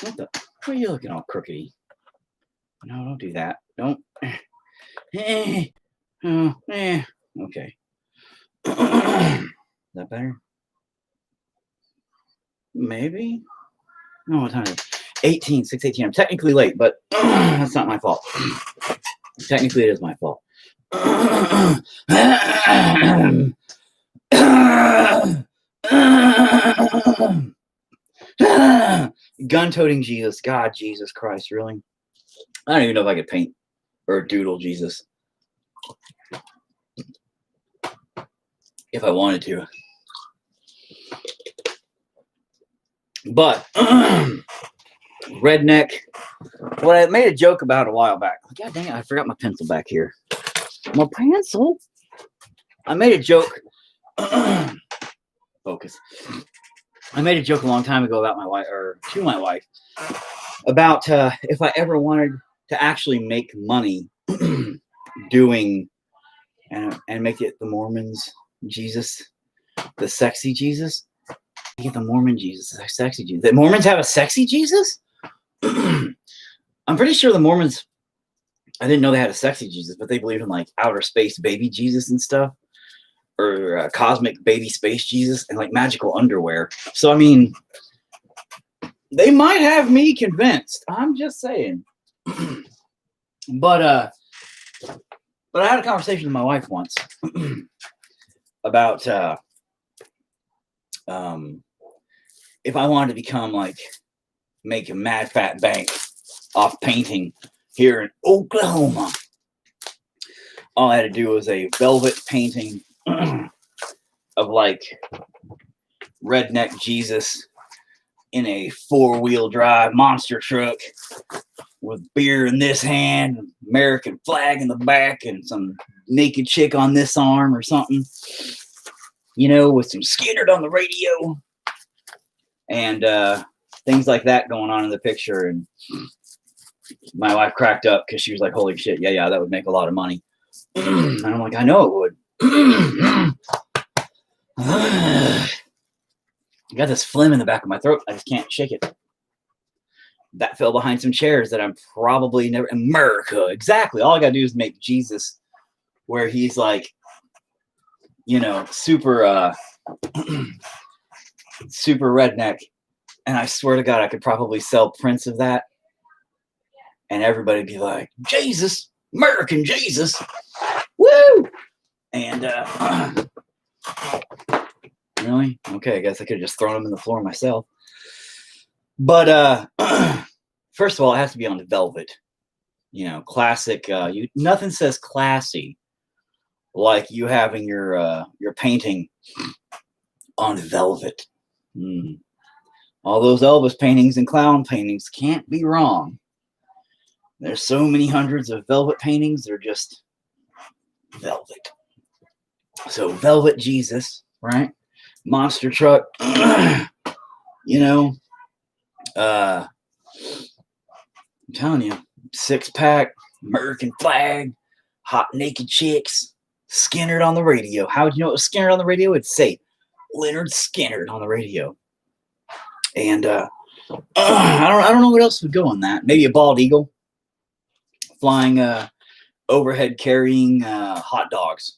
What the? Why are you looking all crookedy? No, don't do that. Don't. Okay. Is that better? Maybe. No, what time is it? 6:18. I'm technically late, but that's not my fault. Technically, it is my fault. Gun-toting Jesus. God, Jesus Christ, really? I don't even know if I could paint or doodle Jesus if I wanted to. But redneck, what I made a joke about a while back. God dang it, I forgot my pencil back here. My pencil? I made a joke. Focus. I made a joke a long time ago about my wife, or to my wife, about if I ever wanted to actually make money doing and make it the Mormons Jesus, the sexy Jesus. Get the Mormon Jesus, the sexy Jesus. The Mormons have a sexy Jesus? I'm pretty sure the Mormons, I didn't know they had a sexy Jesus, but they believe in like outer space baby Jesus and stuff, or cosmic baby space Jesus and like magical underwear. So, I mean, they might have me convinced. I'm just saying. But I had a conversation with my wife once about if I wanted to become like make a mad fat bank off painting here in Oklahoma, all I had to do was a velvet painting of like redneck Jesus in a 4-wheel drive monster truck with beer in this hand, American flag in the back, and some naked chick on this arm or something, you know, with some Skinner on the radio and things like that going on in the picture. And my wife cracked up because she was like, holy shit, yeah, that would make a lot of money. And I'm like, I know it would. I got this phlegm in the back of my throat. I just can't shake it. That fell behind some chairs that I'm probably never. America, exactly. All I gotta do is make Jesus where he's like, you know, super super redneck. And I swear to God, I could probably sell prints of that. And everybody'd be like, Jesus, American Jesus. Woo! And really? Okay, I guess I could have just thrown them in the floor myself. But first of all, it has to be on the velvet. You know, classic. Nothing says classy like you having your painting on velvet. All those Elvis paintings and clown paintings can't be wrong. There's so many hundreds of velvet paintings. They're just velvet. So velvet Jesus, right? Monster truck. You know, I'm telling you, 6-pack, American flag, hot naked chicks, Skinner on the radio. How would you know it was Skinner on the radio? It'd say Leonard Skinner on the radio. And I don't know what else would go on that. Maybe a bald eagle flying overhead carrying hot dogs.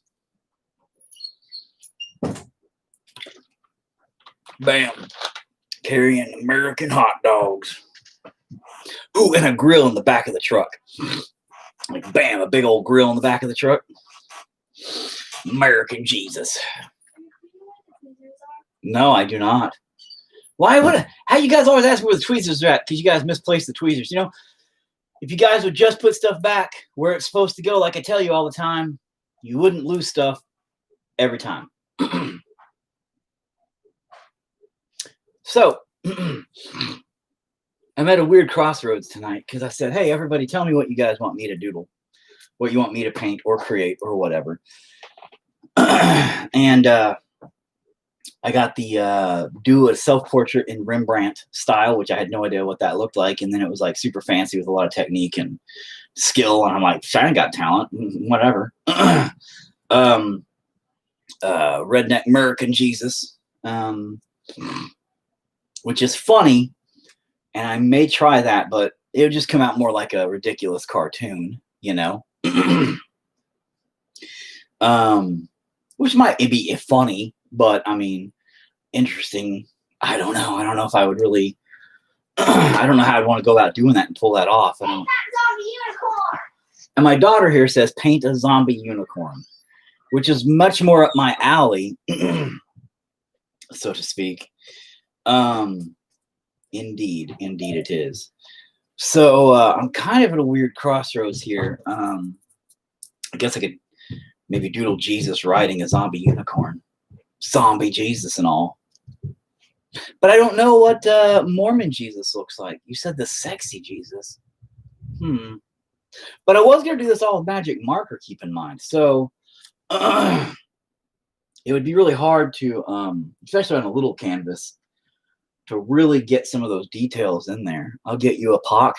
Bam. Carrying American hot dogs. Ooh, and a grill in the back of the truck. Like, bam, a big old grill in the back of the truck. American Jesus. No, I do not. Why would how you guys always ask me where the tweezers are at? Because you guys misplaced the tweezers. You know, if you guys would just put stuff back where it's supposed to go, like I tell you all the time, you wouldn't lose stuff every time. So, I'm at a weird crossroads tonight because I said, hey, everybody, tell me what you guys want me to doodle, what you want me to paint or create or whatever. And I got the do a self-portrait in Rembrandt style, which I had no idea what that looked like. And then it was like super fancy with a lot of technique and skill. And I'm like, I ain't got talent, whatever. Redneck American Jesus. which is funny, and I may try that, but it would just come out more like a ridiculous cartoon, you know. Which might be funny, but I mean, interesting. I don't know. I don't know if I would really. I don't know how I'd want to go about doing that and pull that off. I don't. And my daughter here says paint a zombie unicorn, which is much more up my alley, so to speak. Indeed it is. So I'm kind of at a weird crossroads here. I guess I could maybe doodle Jesus riding a zombie unicorn, zombie Jesus and all. But I don't know what Mormon Jesus looks like. You said the sexy Jesus. But I was going to do this all with magic marker, keep in mind. So it would be really hard to, especially on a little canvas, to really get some of those details in there. I'll get you a POC.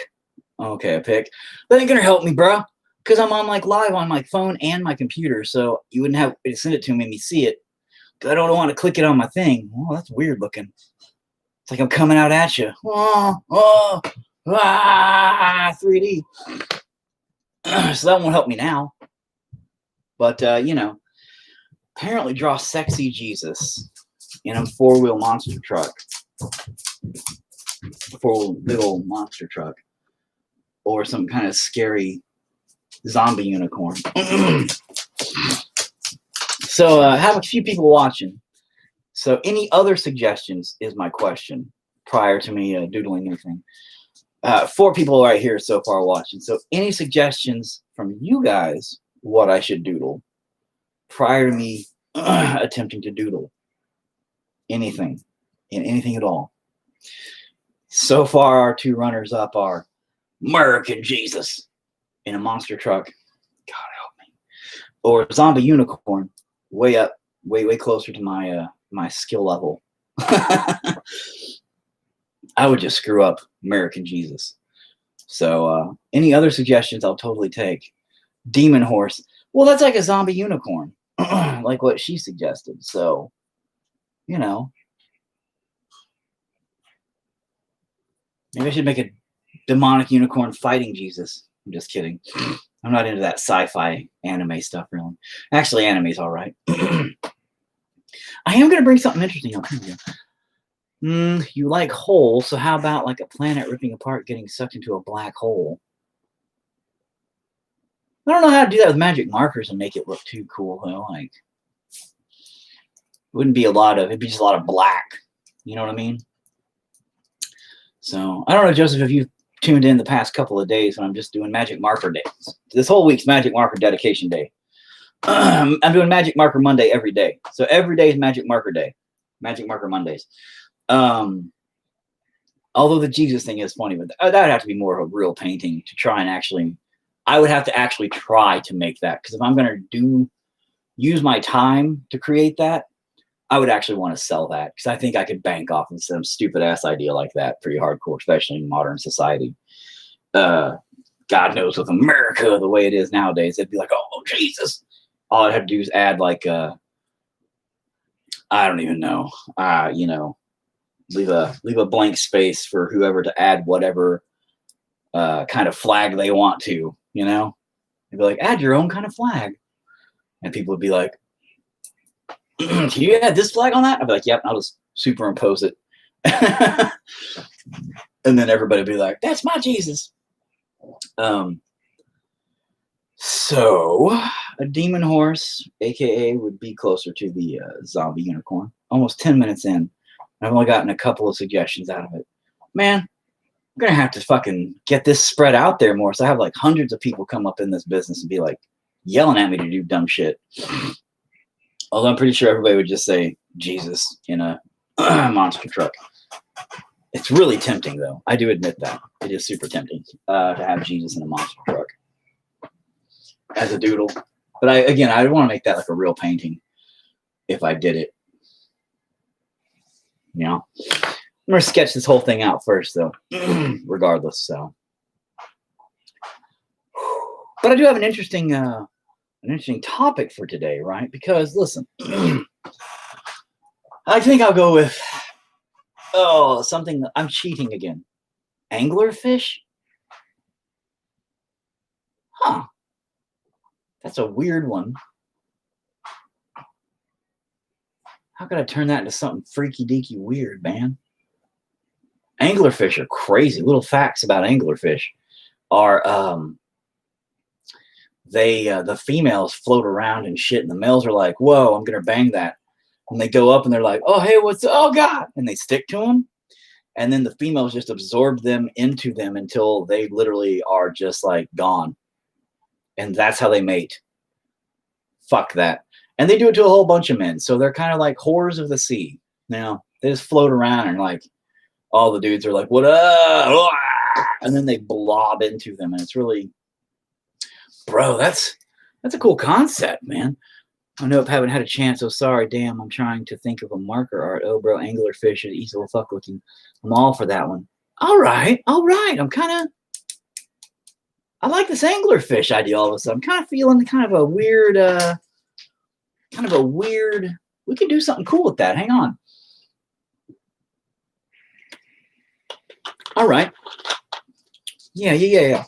Okay, a pic. That ain't going to help me, bro. Because I'm on like live on my phone and my computer. So you wouldn't have to send it to me and me see it. Because I don't want to click it on my thing. Oh, that's weird looking. It's like I'm coming out at you. 3D. So that won't help me now. But, you know, apparently draw sexy Jesus in a four-wheel monster truck. Big old monster truck. Or some kind of scary zombie unicorn. So, I have a few people watching. So, any other suggestions is my question prior to me doodling anything. 4 people right here so far watching. So, any suggestions from you guys what I should doodle prior to me attempting to doodle anything at all? So far, our 2 runners up are American Jesus in a monster truck. God help me. Or zombie unicorn, way up, way closer to my my skill level. I would just screw up American Jesus. So any other suggestions I'll totally take. Demon horse. Well, that's like a zombie unicorn, like what she suggested. So, you know, maybe I should make a demonic unicorn fighting Jesus. I'm just kidding. I'm not into that sci-fi anime stuff, really. Actually, anime's all right. I am going to bring something interesting up here. You like holes, so how about like a planet ripping apart, getting sucked into a black hole? I don't know how to do that with magic markers and make it look too cool, though. Like, it wouldn't be it'd be just a lot of black. You know what I mean? So, I don't know, Joseph, if you've tuned in the past couple of days when I'm just doing magic marker days. This whole week's magic marker dedication day. I'm doing magic marker Monday every day. So every day is magic marker day. Magic marker Mondays. Although the Jesus thing is funny, but that would have to be more of a real painting to try and actually, I would have to actually try to make that. Because if I'm going to use my time to create that, I would actually want to sell that. Because I think I could bank off of some stupid ass idea like that pretty hardcore, especially in modern society. God knows with America the way it is nowadays, it'd be like, oh, Jesus. All I'd have to do is add like, I don't even know, you know, leave a blank space for whoever to add whatever kind of flag they want to, you know. They'd be like, add your own kind of flag, and people would be like, can you add this flag on that? I'd be like, yep, I'll just superimpose it. And then everybody would be like, that's my Jesus. So a demon horse, aka, would be closer to the zombie unicorn. Almost 10 minutes in, I've only gotten a couple of suggestions out of it. Man, I'm gonna have to fucking get this spread out there more. So I have like hundreds of people come up in this business and be like yelling at me to do dumb shit. Although I'm pretty sure everybody would just say Jesus in a monster truck. It's really tempting, though. I do admit that. It is super tempting to have Jesus in a monster truck as a doodle. But I want to make that like a real painting if I did it. You know? I'm going to sketch this whole thing out first, though, regardless. So, but I do have an interesting topic for today, right? Because listen, I think I'll go with Oh, something. I'm cheating again. Anglerfish? Huh. That's a weird one. How could I turn that into something freaky deaky weird, man? Anglerfish are crazy. Little facts about anglerfish are the females float around and shit, and the males are like, whoa, I'm gonna bang that. And they go up and they're like, oh hey, oh god, and they stick to them, and then the females just absorb them into them until they literally are just like gone. And that's how they mate. Fuck that. And they do it to a whole bunch of men. So they're kind of like whores of the sea. Now they just float around and like all the dudes are like, what up? And then they blob into them. And it's really, bro, that's a cool concept, man. I know I haven't had a chance. So sorry, damn. I'm trying to think of a marker art. Oh, bro, anglerfish is easy fuck looking. I'm all for that one. All right. I like this anglerfish idea all of a sudden. I'm kind of feeling kind of a weird, we could do something cool with that. Hang on. All right. Yeah.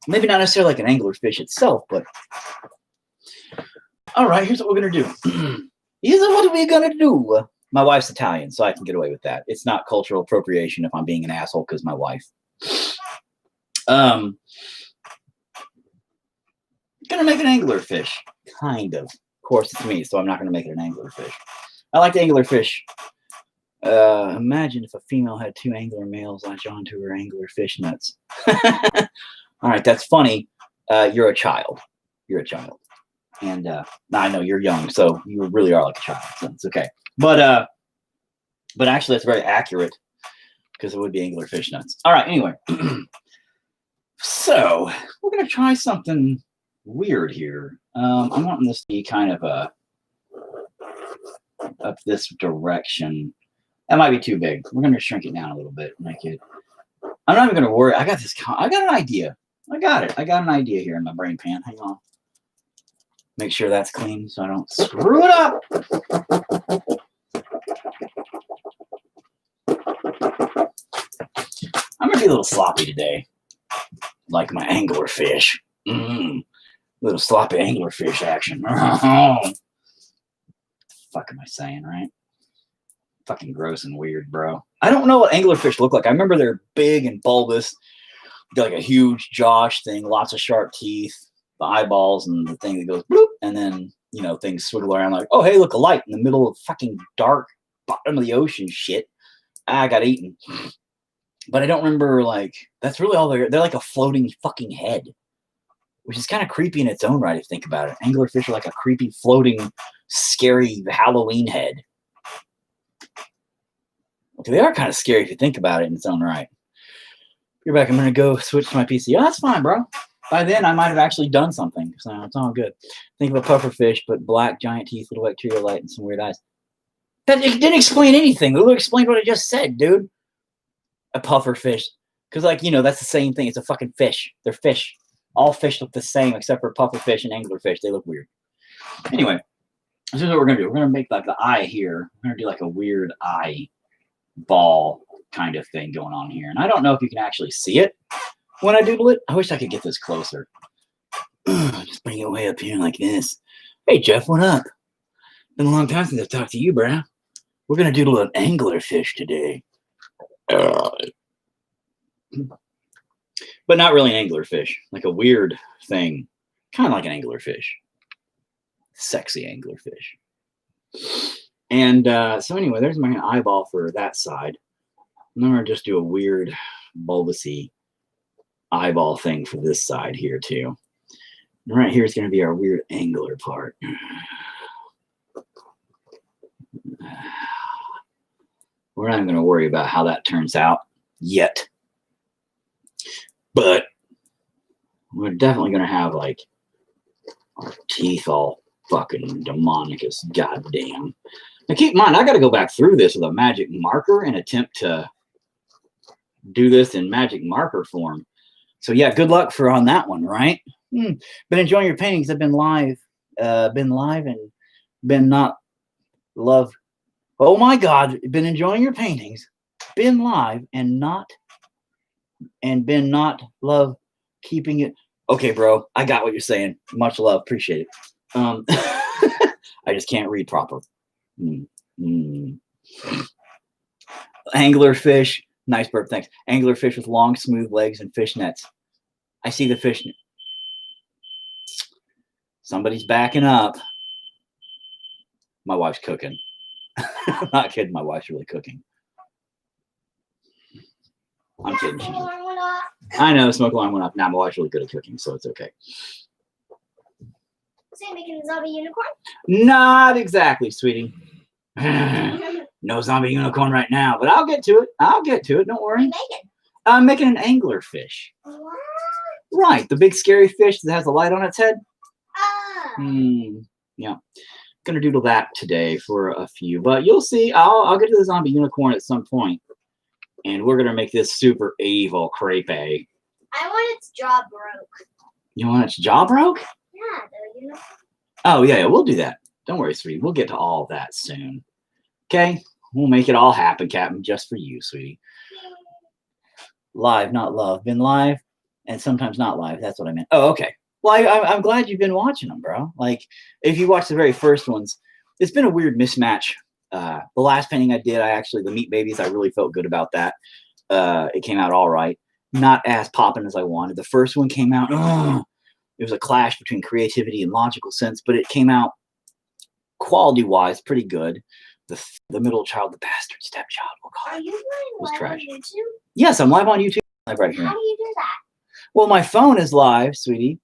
Maybe not necessarily like an anglerfish itself, but all right, here's what we're going to do. My wife's Italian, so I can get away with that. It's not cultural appropriation if I'm being an asshole because my wife. Gonna make an anglerfish, kind of. Of course, it's me, so I'm not gonna make it an anglerfish. I like the anglerfish. Imagine if a female had 2 angler males latch onto her anglerfish nuts. All right, that's funny. You're a child. And I know you're young, so you really are like a child. So it's okay. But actually, that's very accurate because it would be anglerfish nuts. All right. Anyway, so we're gonna try something weird here. I'm wanting this to be kind of up this direction. That might be too big. We're gonna shrink it down a little bit, make it. I'm not even gonna worry. I got an idea. I got an idea here in my brain pan. Hang on. Make sure that's clean so I don't screw it up. I'm gonna be a little sloppy today, like my anglerfish. Little sloppy anglerfish action. Fuck am I saying, right? Fucking gross and weird, bro. I don't know what anglerfish look like. I remember they're big and bulbous, like a huge Josh thing, lots of sharp teeth, the eyeballs, and the thing that goes bloop, and then things swiggle around like, oh hey, look, a light in the middle of fucking dark bottom of the ocean shit. I got eaten. But I don't remember, like, that's really all they're like a floating fucking head, which is kind of creepy in its own right if you think about it. Anglerfish are like a creepy, floating, scary Halloween head. Okay, they are kind of scary if you think about it in its own right. You're back. I'm going to go switch to my PC. Oh, that's fine, bro. By then, I might have actually done something, so it's all good. Think of a pufferfish, but black, giant teeth, little bacterial light, and some weird eyes. That it didn't explain anything. It literally explained what I just said, dude. A pufferfish. Because, like, that's the same thing. It's a fucking fish. They're fish. All fish look the same except for pufferfish and anglerfish. They look weird. Anyway, this is what we're going to do. We're going to make, like, the eye here. We're going to do, like, a weird eye ball kind of thing going on here. And I don't know if you can actually see it when I doodle it. I wish I could get this closer. Just bring it way up here like this. Hey, Jeff, what up? Been a long time since I've talked to you, bro. We're going to doodle an anglerfish today. But not really an anglerfish. Like a weird thing. Kind of like an anglerfish. Sexy anglerfish. And so anyway, there's my eyeball for that side. And then we're going to just do a weird bulbousy eyeball thing for this side here too. And right here is going to be our weird angler part. We're not even going to worry about how that turns out yet. But we're definitely going to have like our teeth all fucking demonic as goddamn. Now keep in mind, I got to go back through this with a magic marker and attempt to do this in magic marker form. So yeah, good luck on that one, right? Been enjoying your paintings. I've been live and been not love. Oh my God, been enjoying your paintings. Been live and been not love keeping it. Okay, bro, I got what you're saying. Much love, appreciate it. I just can't read proper. Anglerfish, nice bird, thanks. Anglerfish with long, smooth legs and fish nets. I see the fish net. Somebody's backing up. My wife's cooking. I'm not kidding. My wife's really cooking. I'm kidding. I know, smoke alarm went up. Now my wife's really good at cooking, so it's okay. So you're making a zombie unicorn? Not exactly, sweetie. No zombie unicorn right now, but I'll get to it. I'll get to it. Don't worry. What are you making? I'm making an anglerfish. What? Right, the big scary fish that has a light on its head. Yeah. Gonna doodle that today for a few, but you'll see. I'll get to the zombie unicorn at some point, and we're gonna make this super evil creepy. I want its jaw broke. You want its jaw broke? Yeah, the unicorn. Oh yeah, we'll do that. Don't worry, sweetie. We'll get to all that soon. Okay, we'll make it all happen, Captain, just for you, sweetie. Live, not love. Been live, and sometimes not live. That's what I meant. Oh, okay. Well, I'm glad you've been watching them, bro. Like, if you watch the very first ones, it's been a weird mismatch. The last painting I did, the Meat Babies, I really felt good about that. It came out all right. Not as popping as I wanted. The first one came out, it was a clash between creativity and logical sense, but it came out quality-wise pretty good. The middle child, the bastard stepchild, we'll call it. Are you going live on YouTube? Yes, I'm live on YouTube. Live right here. How do you do that? Well, my phone is live, sweetie.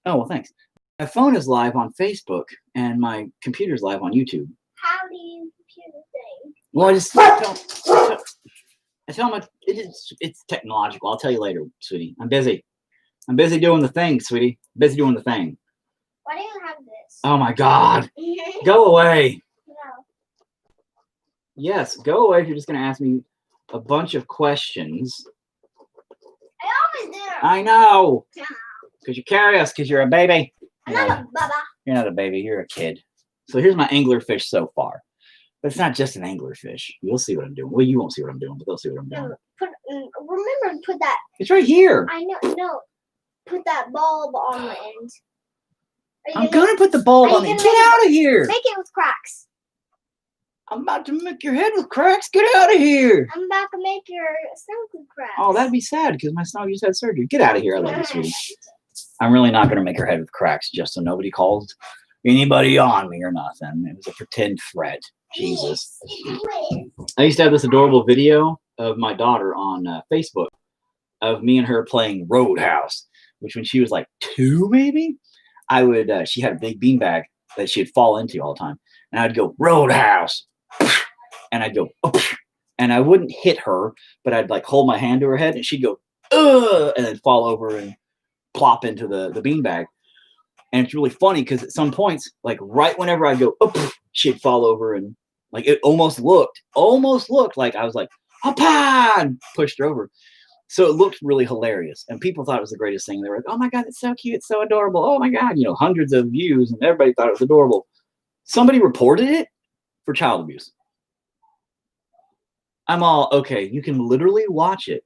Oh, well, thanks. My phone is live on Facebook, and my computer's live on YouTube. How do you compute the thing? Well, I tell them it's technological. I'll tell you later, sweetie. I'm busy. I'm busy doing the thing, sweetie. Busy doing the thing. Why do you have this? Oh, my God. Go away. No. Yes, go away if you're just going to ask me a bunch of questions. I always do. I know. Because you're curious, because you're a baby. I'm not a baba. You're not a baby, you're a kid. So here's my anglerfish so far. But it's not just an anglerfish. You'll see what I'm doing. Well, you won't see what I'm doing, but they'll see what I'm doing. No, remember to put that. It's right here. I know. No, put that bulb on the end. I'm going to put the bulb on it. Get out of here. Make it with cracks. I'm about to make your head with cracks. Get out of here. I'm about to make your stomach with cracks. Oh, that'd be sad because my stomach just had surgery. Get out of here. I love you, sweetie. I'm really not going to make her head with cracks just so nobody calls anybody on me or nothing. It was a pretend threat. Jesus. I used to have this adorable video of my daughter on Facebook of me and her playing Roadhouse, which when she was like 2, maybe, I would, she had a big beanbag that she'd fall into all the time. And I'd go, Roadhouse. And I'd go, and I wouldn't hit her, but I'd like hold my hand to her head and she'd go, ugh, and then fall over and plop into the beanbag. And it's really funny because at some points, like right whenever I'd go, she'd fall over and like it almost looked like I was like, and pushed her over. So it looked really hilarious. And people thought it was the greatest thing. They were like, oh my God, it's so cute. It's so adorable. Oh my God, hundreds of views and everybody thought it was adorable. Somebody reported it for child abuse. I'm all, okay, you can literally watch it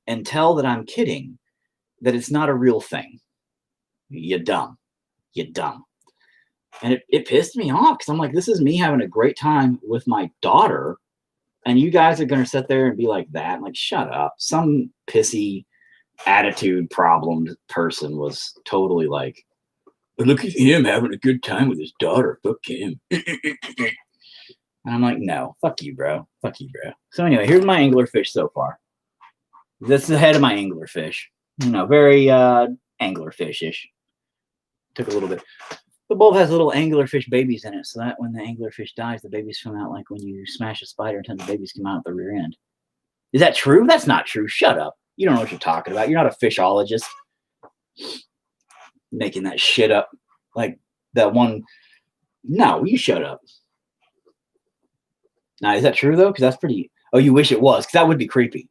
and tell that I'm kidding, that it's not a real thing. You're dumb. You're dumb. And it pissed me off because I'm like, this is me having a great time with my daughter. And you guys are going to sit there and be like that. I'm like, shut up. Some pissy attitude problemed person was totally like, look at him having a good time with his daughter. Fuck him. And I'm like, no, fuck you, bro. Fuck you, bro. So anyway, here's my anglerfish so far. This is the head of my anglerfish. Very anglerfish-ish. Took a little bit. The bulb has little anglerfish babies in it, so that when the anglerfish dies, the babies come out like when you smash a spider until the babies come out at the rear end. Is that true? That's not true. Shut up. You don't know what you're talking about. You're not a fishologist. Making that shit up. Like that one. No, you shut up. Now, is that true, though? Because that's pretty... Oh, you wish it was, because that would be creepy.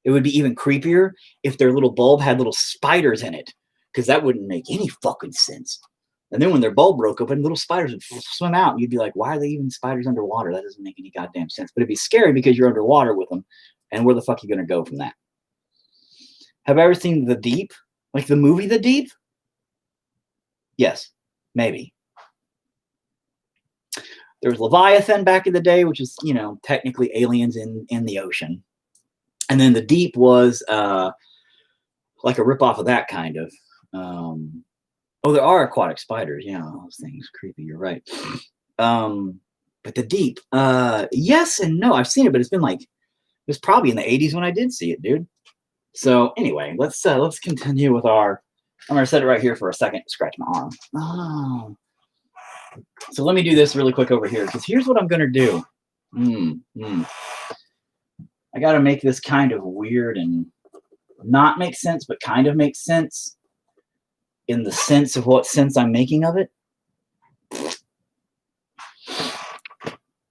It would be even creepier if their little bulb had little spiders in it, because that wouldn't make any fucking sense. And then when their bulb broke open, little spiders would swim out. And you'd be like, why are they even spiders underwater? That doesn't make any goddamn sense. But it'd be scary because you're underwater with them. And where the fuck are you going to go from that? Have I ever seen The Deep? Like the movie The Deep? Yes, maybe. There was Leviathan back in the day, which is, technically aliens in the ocean. And then The Deep was like a ripoff of that kind of. There are aquatic spiders. Yeah, those things creepy. You're right. But The Deep, yes and no. I've seen it, but it's been like, it was probably in the 80s when I did see it, dude. So anyway, let's continue with our. I'm gonna set it right here for a second. Scratch my arm. Oh. So let me do this really quick over here because here's what I'm gonna do. I got to make this kind of weird and not make sense, but kind of make sense. In the sense of what sense I'm making of it.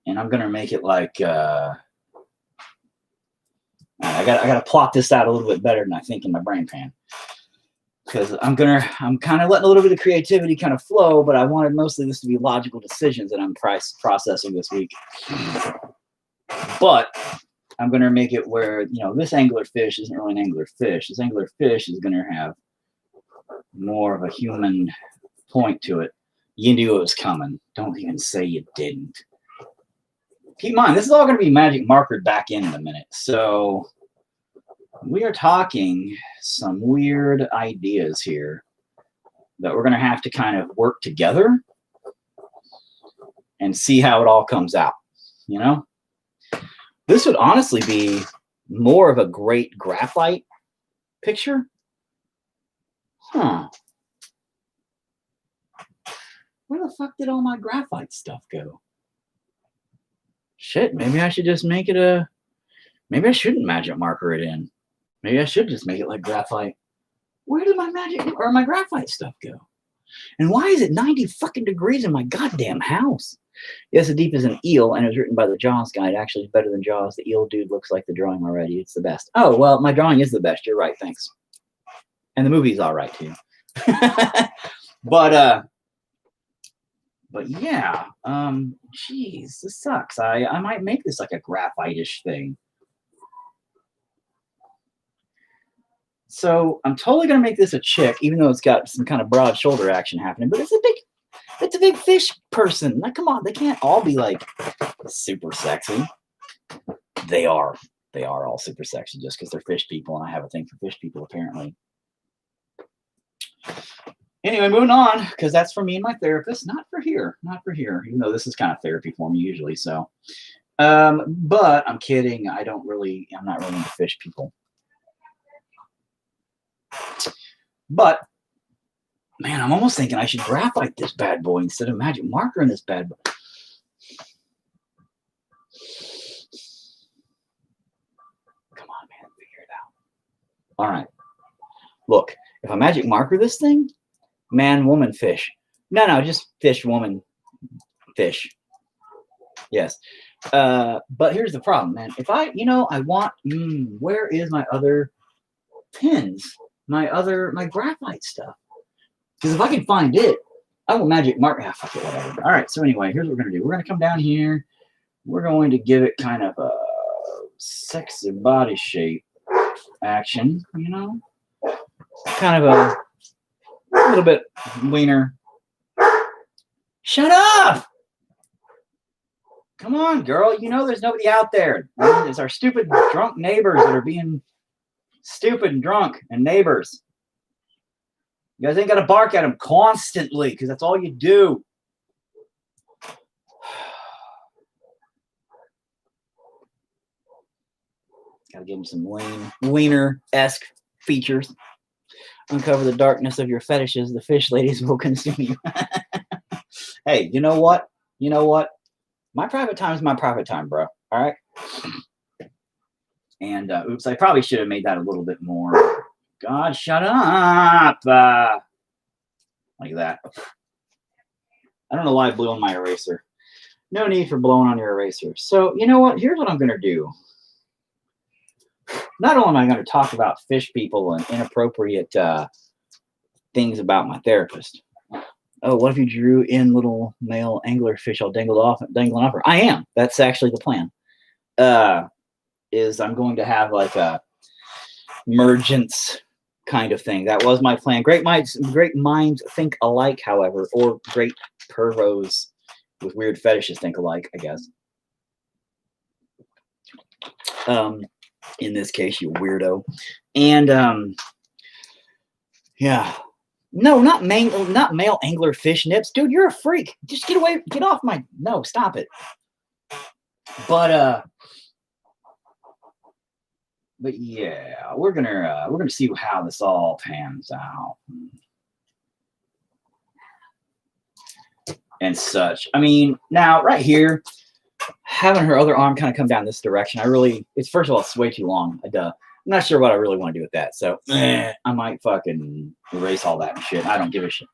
And I'm gonna make it like I gotta plot this out a little bit better than I think in my brain pan. Because I'm kind of letting a little bit of creativity kind of flow, but I wanted mostly this to be logical decisions that I'm processing this week. But I'm gonna make it where this anglerfish isn't really an anglerfish. This anglerfish is gonna have more of a human point to it. You knew it was coming. Don't even say you didn't. Keep in mind, this is all going to be magic markered back in a minute. So we are talking some weird ideas here that we're going to have to kind of work together and see how it all comes out. This would honestly be more of a great graphite picture. Huh. Where the fuck did all my graphite stuff go? Shit, maybe I should just make it maybe I shouldn't magic marker it in. Maybe I should just make it like graphite. Where did my my graphite stuff go? And why is it 90 fucking degrees in my goddamn house? Yes, The Deep is an eel, and it was written by the Jaws guide. Actually, it's better than Jaws. The eel dude looks like the drawing already. It's the best. Oh, well, my drawing is the best. You're right. Thanks. And the movie's all right too. But yeah, geez, this sucks. I might make this like a graphite-ish thing. So I'm totally gonna make this a chick, even though it's got some kind of broad shoulder action happening. But it's a big fish person. Like, come on, they can't all be like super sexy. They are all super sexy just because they're fish people, and I have a thing for fish people apparently. Anyway, moving on, because that's for me and my therapist, not for here, even though this is kind of therapy for me usually. So, but I'm kidding. I'm not really into fish people. But, man, I'm almost thinking I should graphite this bad boy instead of magic marker in this bad boy. Come on, man, figure it out. All right. Look, if I magic marker this thing, man, woman, fish. No, just fish, woman, fish. Yes. But here's the problem, man. If I want, where is my other pins? My graphite stuff. Because if I can find it, I will magic mark. Fuck it, whatever. All right, so anyway, here's what we're going to do. We're going to come down here. We're going to give it kind of a sexy body shape action, Kind of a little bit wiener. Shut up! Come on, girl. There's nobody out there. It's our stupid drunk neighbors that are being stupid and drunk and neighbors. You guys ain't got to bark at them constantly because that's all you do. Got to give them some wiener-esque features. Uncover the darkness of your fetishes. The fish ladies will consume you. Hey, you know what? My private time is my private time, bro. All right? And, oops, I probably should have made that a little bit more. God, shut up. Like that. I don't know why I blew on my eraser. No need for blowing on your eraser. So, you know what? Here's what I'm going to do. Not only am I going to talk about fish people and inappropriate things about my therapist, Oh, what if you drew in little male anglerfish all dangling off her? I am. That's actually the plan. Is I'm going to have like a mergence kind of thing. That was my plan. Great minds think alike, however, or great pervos with weird fetishes think alike, I guess. In this case, you weirdo. And yeah. No, not male angler fish nips. Dude, you're a freak. Just get away, get off my no, stop it. But yeah, we're gonna see how this all pans out. And such. I mean, now right here, having her other arm kind of come down this direction, it's first of all, it's way too long. I'm not sure what I really want to do with that. So I might fucking erase all that and shit. I don't give a shit.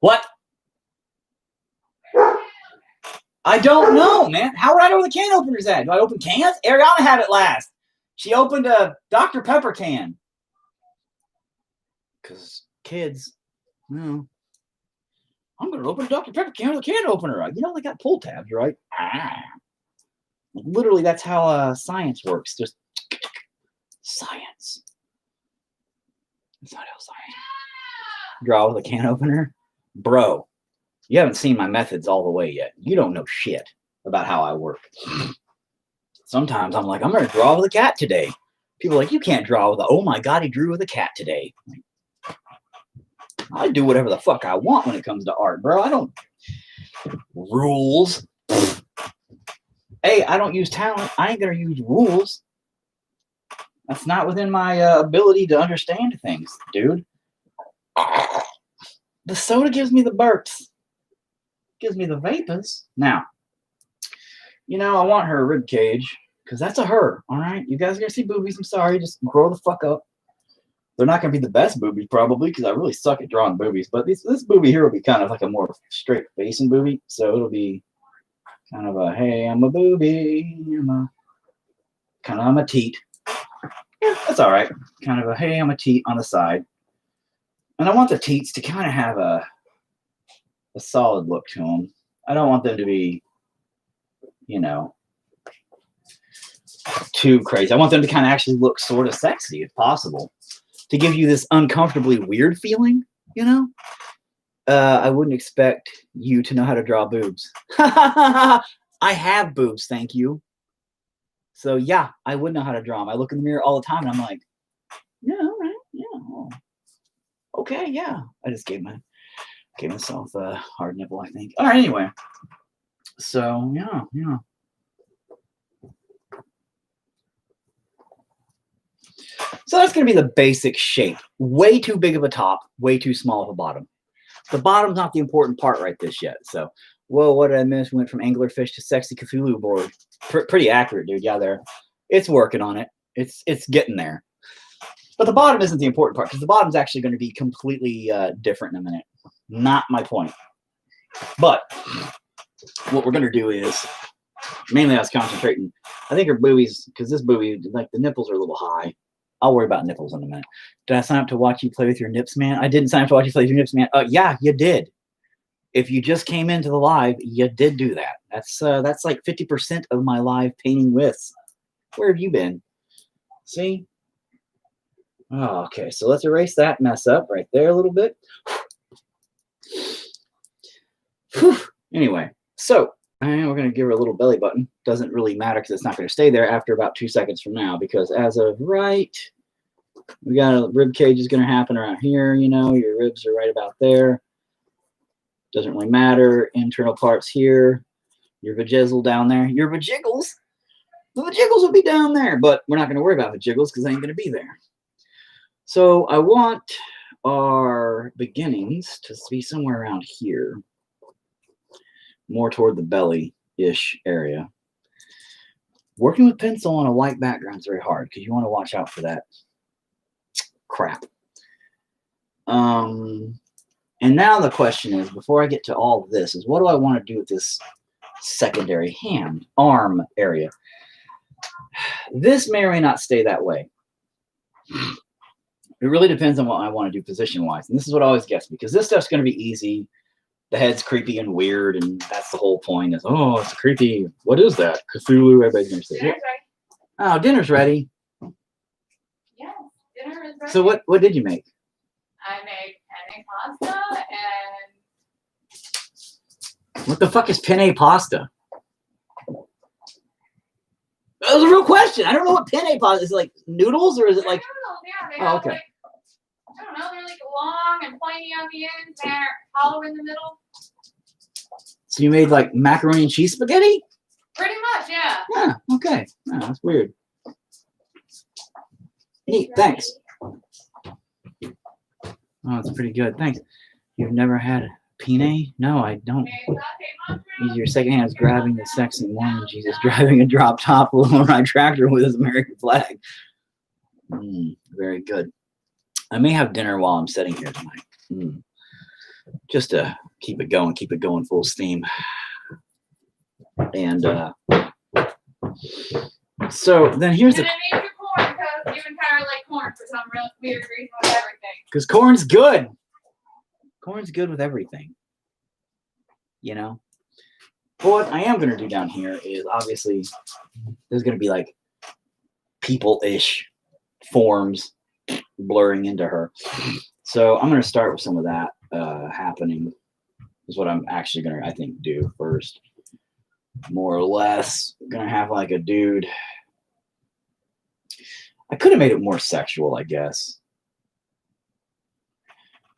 What? I don't know, man. How would I know where the can opener's at? Do I open cans? Ariana had it last. She opened a Dr. Pepper can. Because kids, well, I'm going to open a Dr. Pepper can with a can opener. You know, they got pull tabs, right? Literally, that's how science works. Just science. That's not how science works. Draw with a can opener? Bro, you haven't seen my methods all the way yet. You don't know shit about how I work. Sometimes I'm like, I'm going to draw with a cat today. People are like, you can't draw with a, oh my God, he drew with a cat today. I do whatever the fuck I want when it comes to art, bro. I don't rules. Hey, I don't use talent. I ain't gonna use rules. That's not within my ability to understand things, dude. The soda gives me the burps. Gives me the vapors. Now, you know, I want her rib cage because that's a her. All right, you guys are gonna see boobies. I'm sorry, just grow the fuck up. They're not going to be the best boobies, probably, because I really suck at drawing boobies. But this boobie here will be kind of like a more straight facing boobie. So it'll be kind of a, hey, I'm a boobie. I'm a teat. Yeah, that's all right. Kind of a, hey, I'm a teat on the side. And I want the teats to kind of have a solid look to them. I don't want them to be, you know, too crazy. I want them to kind of actually look sort of sexy if possible. To give you this uncomfortably weird feeling, you know? I wouldn't expect you to know how to draw boobs. I have boobs, thank you. So yeah, I would know how to draw them. I look in the mirror all the time and I'm like, yeah, all right, yeah. Okay, yeah. I just gave myself a hard nipple, I think. All right, anyway. So yeah. So that's going to be the basic shape. Way too big of a top, way too small of a bottom. The bottom's not the important part right this yet. So, whoa, what did I miss? We went from anglerfish to sexy Cthulhu board. Pretty accurate, dude. Yeah, it's working on it. It's getting there. But the bottom isn't the important part because the bottom's actually going to be completely different in a minute. Not my point. But what we're going to do is, mainly I was concentrating. I think her boobies, because this boobie, like the nipples are a little high. I'll worry about nipples in a minute. Did I sign up to watch you play with your nips, man? I didn't sign up to watch you play with your nips, man. Yeah, you did. If you just came into the live, you did do that. That's like 50% of my live painting with. Where have you been? See? Oh, okay, so let's erase that mess up right there a little bit. Whew. Anyway, so we're going to give her a little belly button. Doesn't really matter because it's not going to stay there after about 2 seconds from now because as of right, we got a rib cage is going to happen around here. You know, your ribs are right about there. Doesn't really matter. Internal parts here. Your vajizzle down there. Your vajiggles. The vajiggles will be down there, but we're not going to worry about vajiggles because they ain't going to be there. So I want our beginnings to be somewhere around here. More toward the belly-ish area. Working with pencil on a white background is very hard because you want to watch out for that crap. And now the question is, before I get to all of this, is what do I want to do with this secondary arm area? This may or may not stay that way. It really depends on what I want to do position-wise. And this is what I always guess, because this stuff's going to be easy. The head's creepy and weird, and that's the whole point is, oh, it's creepy. What is that? Cthulhu, everybody's going to say. Dinner's ready. Oh, dinner's ready. Yeah, dinner is ready. So what did you make? I made penne pasta and What the fuck is penne pasta? That was a real question. I don't know what penne pasta is. It like noodles, or is it like? noodles. Yeah, they Oh, have okay. like, I don't know, they're like long and pointy on the ends. They're hollow in the middle. So you made like macaroni and cheese spaghetti? Pretty much, yeah. Yeah. Okay. Oh, that's weird. Neat. Thanks. Oh, that's pretty good. Thanks. You've never had a penne? No, I don't. Made sauteed mushrooms. Your second hand is grabbing the sexy woman. Jesus, driving a drop top low ride tractor with his American flag. Very good. I may have dinner while I'm sitting here tonight. Just to keep it going full steam. And so then here's And the, I made you corn because you and Kyra like corn for some real weird reason with everything. because corn's good. Corn's good with everything. You know? But what I am going to do down here is obviously there's going to be like people-ish forms blurring into her. So I'm going to start with some of that happening is what I'm actually going to, I think, do first. More or less going to have like a dude. I could have made it more sexual, I guess.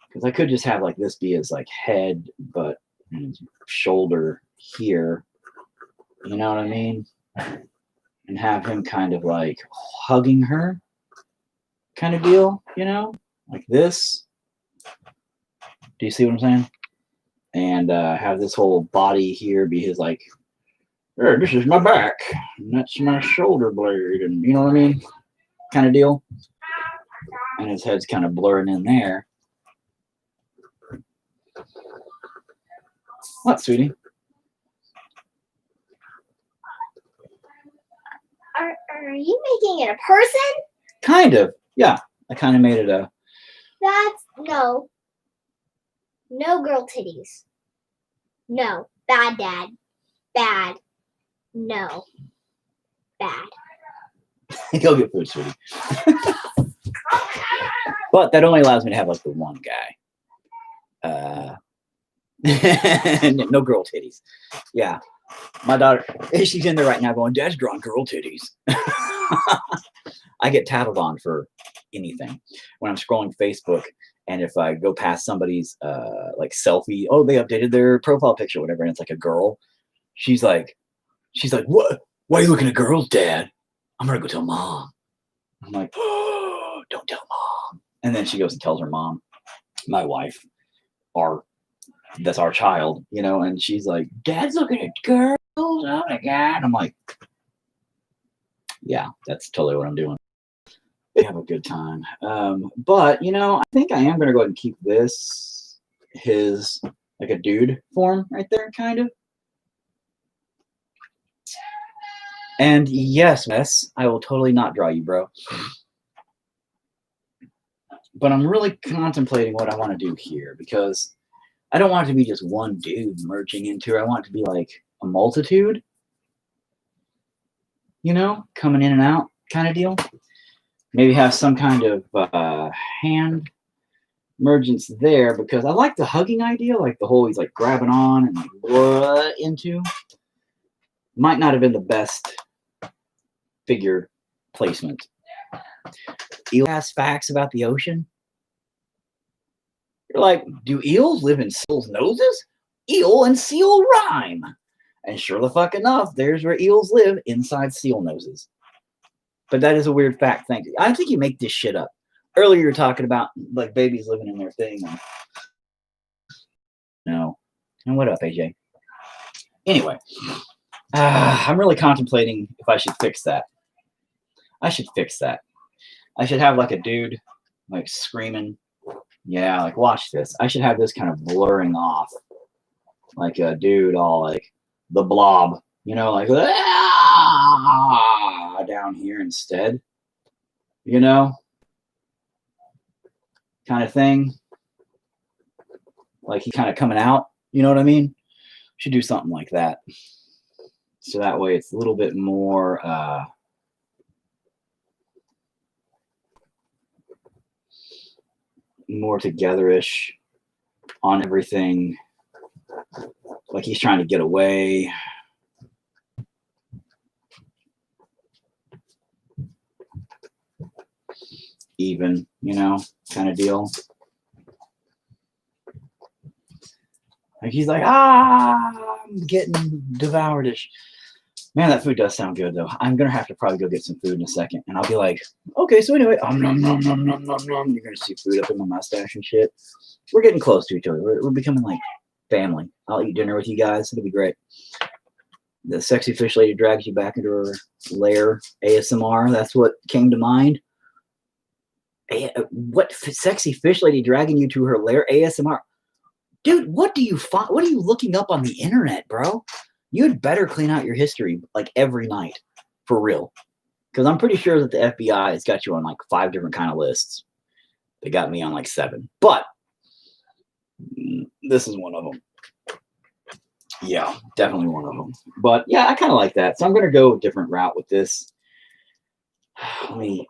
Because I could just have like this be his like head, but his shoulder here. You know what I mean? And have him kind of like hugging her kind of deal, you know? Like this. Do you see what I'm saying? And have this whole body here be his like, this is my back. And that's my shoulder blade. And you know what I mean? Kind of deal. And his head's kind of blurring in there. What, sweetie? Are you making it a person? Kind of. Yeah. I kind of made it a... That's no. No girl titties. No. Bad dad. Bad. No. Bad. Go get food, sweetie. But that only allows me to have like the one guy. No girl titties. Yeah. My daughter, she's in there right now going, Dad's drawing girl titties. I get tattled on for anything. When I'm scrolling Facebook, and if I go past somebody's like selfie, oh, they updated their profile picture or whatever, and it's like a girl. She's like, what? Why are you looking at girls, Dad? I'm going to go tell Mom. I'm like, oh, don't tell Mom. And then she goes and tells her mom, my wife, that's our child, you know, and she's like, Dad's looking at girls. Oh my God. I'm like, yeah, that's totally what I'm doing. They have a good time. But, you know, I think I am going to go ahead and keep this, his, like a dude form right there, kind of. And yes, I will totally not draw you, bro. But I'm really contemplating what I want to do here, because I don't want it to be just one dude merging into her. I want it to be like a multitude, you know, coming in and out kind of deal. Maybe have some kind of hand mergence there, because I like the hugging idea, like the whole he's like grabbing on and like into. Might not have been the best figure placement. Eel has facts about the ocean. You're like, do eels live in seals' noses? Eel and seal rhyme. And sure the fuck enough, there's where eels live, inside seal noses. But that is a weird fact. Thank you. I think you make this shit up. Earlier you were talking about like babies living in their thing. No. And what up, AJ? Anyway, I'm really contemplating if I should fix that. I should fix that. I should have like a dude like screaming. Yeah, like watch this. I should have this kind of blurring off. Like a dude all like the blob, you know, like down here instead. You know? kind of thing. Like he's kind of coming out, you know what I mean? Should do something like that. So that way it's a little bit more more together-ish on everything. Like he's trying to get away. Even, you know, kind of deal. Like he's like, I'm getting devoured-ish. Man, that food does sound good though. I'm gonna have to probably go get some food in a second, and I'll be like, okay, so anyway, nom, nom, nom, nom, nom, nom. You're gonna see food up in my mustache and shit. We're getting close to each other. We're becoming like family. I'll eat dinner with you guys. It'll be great. The sexy fish lady drags you back into her lair. ASMR. That's what came to mind. What sexy fish lady dragging you to her lair? ASMR. Dude, what do you find? What are you looking up on the internet, bro? You'd better clean out your history like every night, for real. Because I'm pretty sure that the FBI has got you on like 5 different kind of lists. They got me on like 7, but this is one of them. Yeah, definitely one of them. But yeah, I kind of like that. So I'm gonna go a different route with this. Let me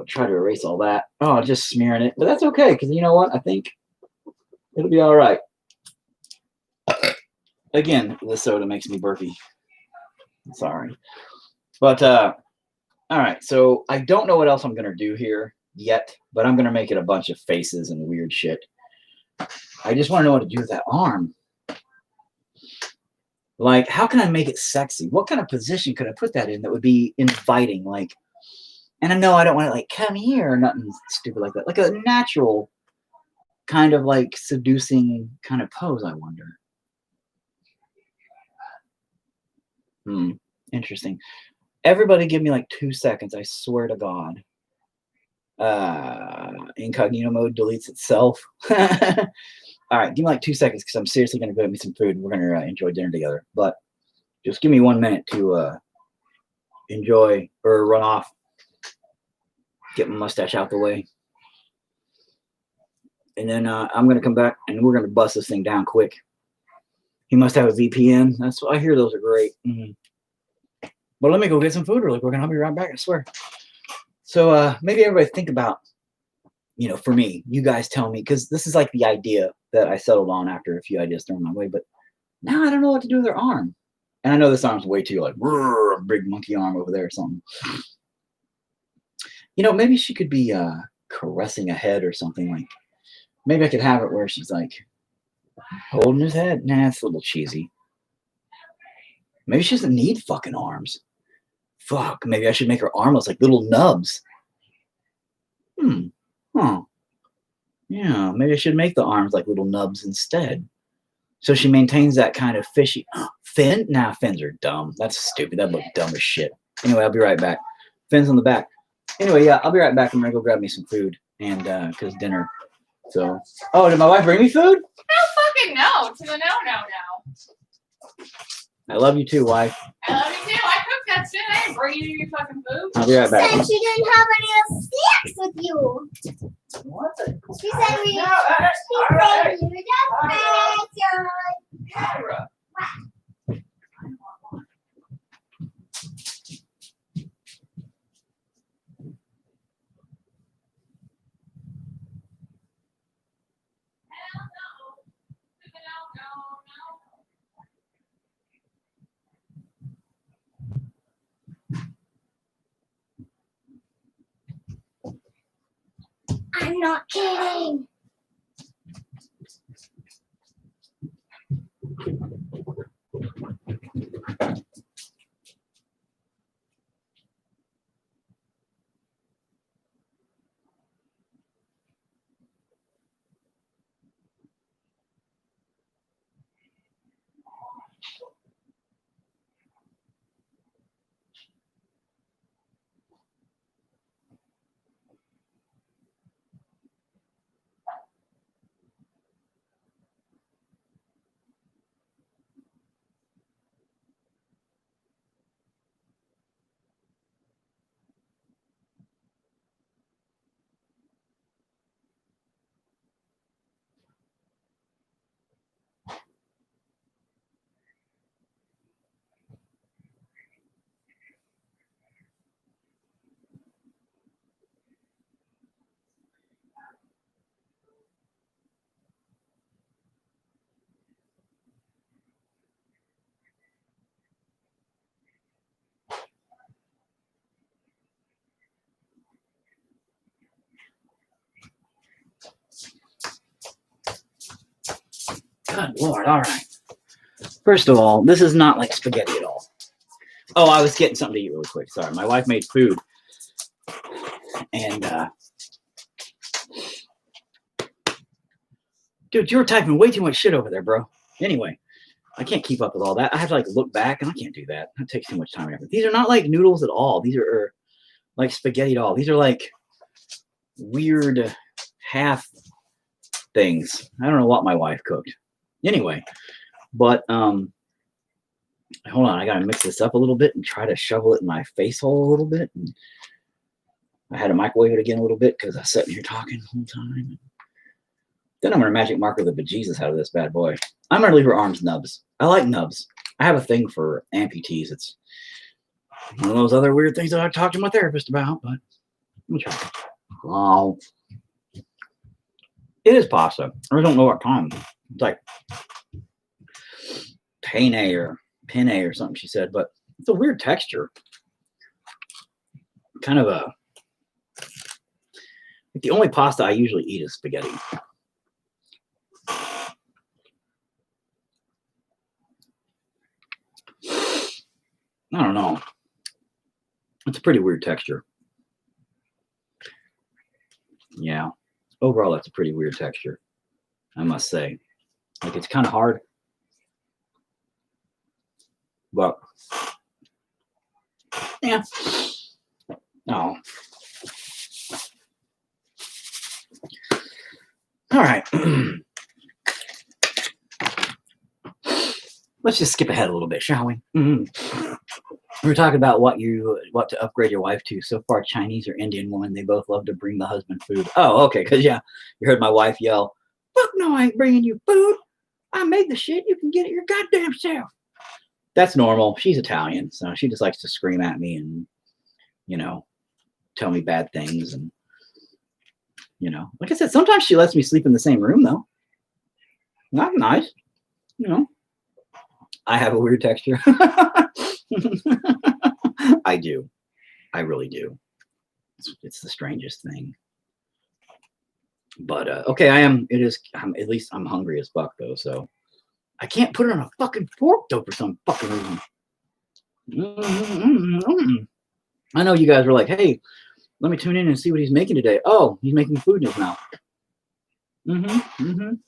try to erase all that. Oh, just smearing it, but that's okay because you know what? I think it'll be all right. Again, the soda makes me burpy. Sorry. But, all right. So I don't know what else I'm going to do here yet, but I'm going to make it a bunch of faces and weird shit. I just want to know what to do with that arm. Like, how can I make it sexy? What kind of position could I put that in that would be inviting? Like, and I know I don't want to, like, come here or nothing stupid like that. Like a natural kind of, like, seducing kind of pose, I wonder. Interesting. Everybody give me like 2 seconds. I swear to God. Incognito mode deletes itself. All right, give me like 2 seconds because I'm seriously going to go get me some food. And we're going to enjoy dinner together. But just give me 1 minute to enjoy or run off. Get my mustache out the way. And then I'm going to come back and we're going to bust this thing down quick. He must have a VPN. That's what I hear. Those are great. But let me go get some food really quick and I'll be right back, I swear. So maybe everybody think about, you know, for me, you guys tell me, because this is like the idea that I settled on after a few ideas thrown my way, but now I don't know what to do with their arm. And I know this arm's way too like, a big monkey arm over there or something. You know, maybe she could be caressing a head or something. Like, maybe I could have it where she's like holding his head. Nah, it's a little cheesy. Maybe she doesn't need fucking arms. Fuck, maybe I should make her armless, like little nubs. Huh. Yeah, maybe I should make the arms like little nubs instead. So she maintains that kind of fishy fin. Nah, fins are dumb. That's stupid. That look dumb as shit. Anyway, I'll be right back. Fins on the back. Anyway, yeah, I'll be right back. I'm gonna go grab me some food and because dinner. So, oh, did my wife bring me food? I don't fucking know. To the no. I love you too, wife. I love you too. I cooked that shit. I didn't bring you your fucking food. I'll be right back. Said she didn't have any sex with you. What? She said we. No, She said you just Kyra. I'm not kidding. Good Lord. All right. First of all, this is not like spaghetti at all. Oh, I was getting something to eat really quick. Sorry. My wife made food. And, dude, you were typing way too much shit over there, bro. Anyway, I can't keep up with all that. I have to like look back, and I can't do that. That takes too much time and effort. These are not like noodles at all. These are like spaghetti at all. These are like weird half things. I don't know what my wife cooked. Anyway, but hold on. I gotta mix this up a little bit and try to shovel it in my face hole a little bit. And I had to microwave it again a little bit because I was sitting here talking the whole time. Then I'm gonna magic marker the bejesus out of this bad boy. I'm gonna leave her arms nubs. I like nubs. I have a thing for amputees. It's one of those other weird things that I've talked to my therapist about, but let me try. Oh, it is pasta. I don't know what kind. It's like penne or something she said, but it's a weird texture. Kind of a the only pasta I usually eat is spaghetti. I don't know. It's a pretty weird texture. Yeah. Overall, that's a pretty weird texture, I must say. Like, it's kind of hard. But, yeah. Oh. All right. Let's just skip ahead a little bit, shall we? Mm-hmm. We were talking about what to upgrade your wife to. So far, Chinese or Indian woman, they both love to bring the husband food. Oh, okay, because yeah, you heard my wife yell, "Fuck no, I ain't bringing you food. I made the shit. You can get it your goddamn self." That's normal. She's Italian, so she just likes to scream at me and, you know, tell me bad things. And, you know, like I said, sometimes she lets me sleep in the same room, though. Not nice, you know. I have a weird texture. I do. I really do. It's the strangest thing. But okay, at least I'm hungry as fuck though, so I can't put it on a fucking fork though for some fucking reason. I know you guys were like, hey, let me tune in and see what he's making today. Oh, he's making food in his mouth. Because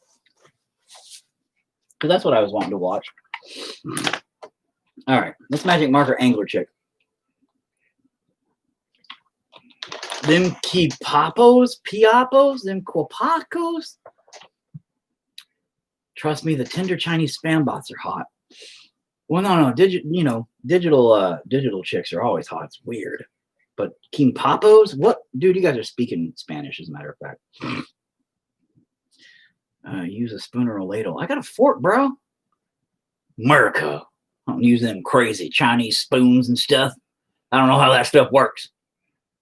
that's what I was wanting to watch. All right, let's magic marker angler chick. Them piapos, them quapacos. Trust me, the tender Chinese spam bots are hot. Well, no, digital chicks are always hot. It's weird. But quimpapos, what? Dude, you guys are speaking Spanish, as a matter of fact. Use a spoon or a ladle. I got a fork, bro. America. I don't use them crazy Chinese spoons and stuff. I don't know how that stuff works.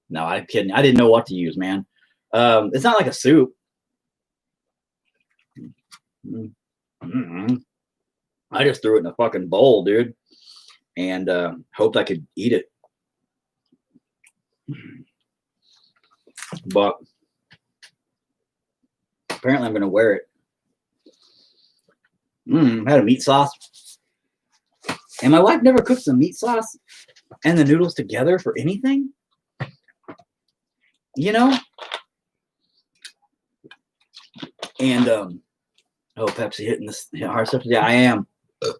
No, I'm kidding. I didn't know what to use, man. It's not like a soup. I just threw it in a fucking bowl, dude, and hoped I could eat it. But apparently I'm going to wear it. I had a meat sauce. And my wife never cooks the meat sauce and the noodles together for anything. You know? And, oh, Pepsi hitting this hard stuff. Yeah, I am.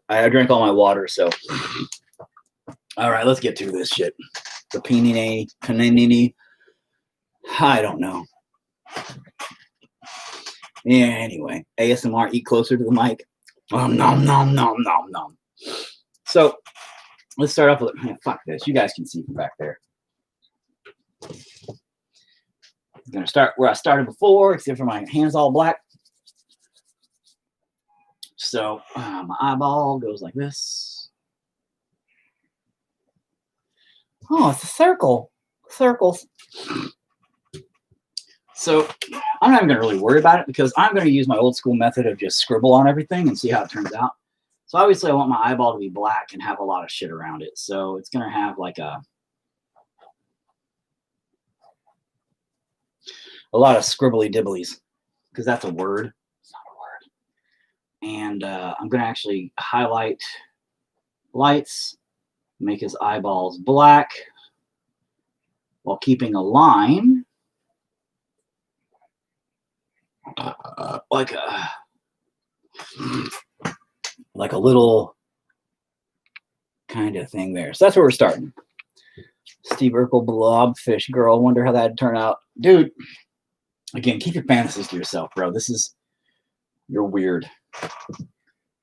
I drank all my water, so. All right, let's get to this shit. The panini. I don't know. Yeah, anyway. ASMR, eat closer to the mic. Nom. So, let's start off with, fuck this. You guys can see from back there. I'm going to start where I started before, except for my hands all black. So, my eyeball goes like this. Oh, it's a circle. Circles. So, I'm not even going to really worry about it because I'm going to use my old school method of just scribble on everything and see how it turns out. So, obviously, I want my eyeball to be black and have a lot of shit around it. So, it's going to have like a lot of scribbly dibblies because that's a word. It's not a word. And I'm going to actually highlight lights, make his eyeballs black while keeping a line like a little kind of thing there. So that's where we're starting. Steve Urkel, Blobfish Girl. Wonder how that'd turn out. Dude, again, keep your fantasies to yourself, bro. You're weird.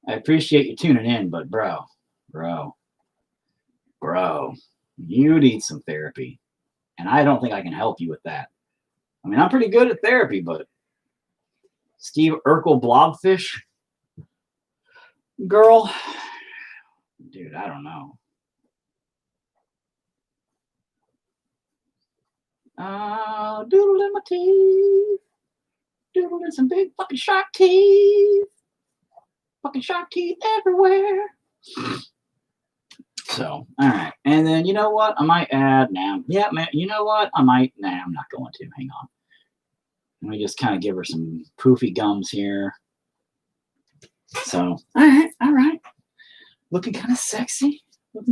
I appreciate you tuning in, but bro, you need some therapy. And I don't think I can help you with that. I mean, I'm pretty good at therapy, but Steve Urkel, Blobfish Girl, dude, I don't know. Doodle in my teeth. Doodle in some big fucking shark teeth. Fucking shark teeth everywhere. So, all right. And then, you know what? I might add now. Yeah, man, you know what? I'm not going to. Hang on. Let me just kind of give her some poofy gums here. So, all right. Looking kind of sexy. Like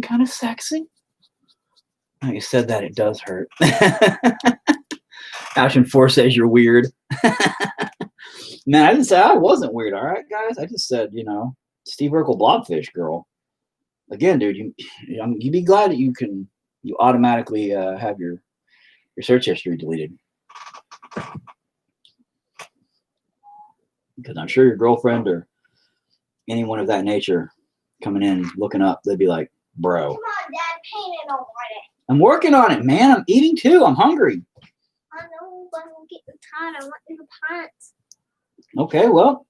you said that, it does hurt. Action 4 says you're weird. Man, I didn't say I wasn't weird, all right, guys? I just said, Steve Urkel, Blobfish Girl. Again, dude, you'd be glad that you automatically have your search history deleted. Because I'm sure your girlfriend or anyone of that nature coming in, looking up, they'd be like, bro. Come on, Dad, paint it on it. I'm working on it, man. I'm eating too. I'm hungry. I know, but I'm getting tired. I want you to paint. Okay, well,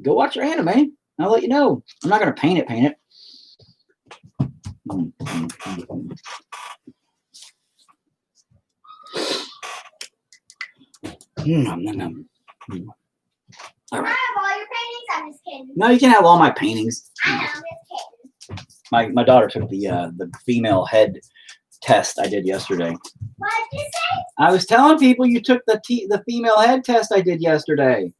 go watch your anime. I'll let you know. I'm not going to paint it. All right. I have all your paintings. I'm just kidding. No, you can have all my paintings. I know, I'm just kidding. My daughter took the female head test I did yesterday. What did you say? I was telling people you took the female head test I did yesterday.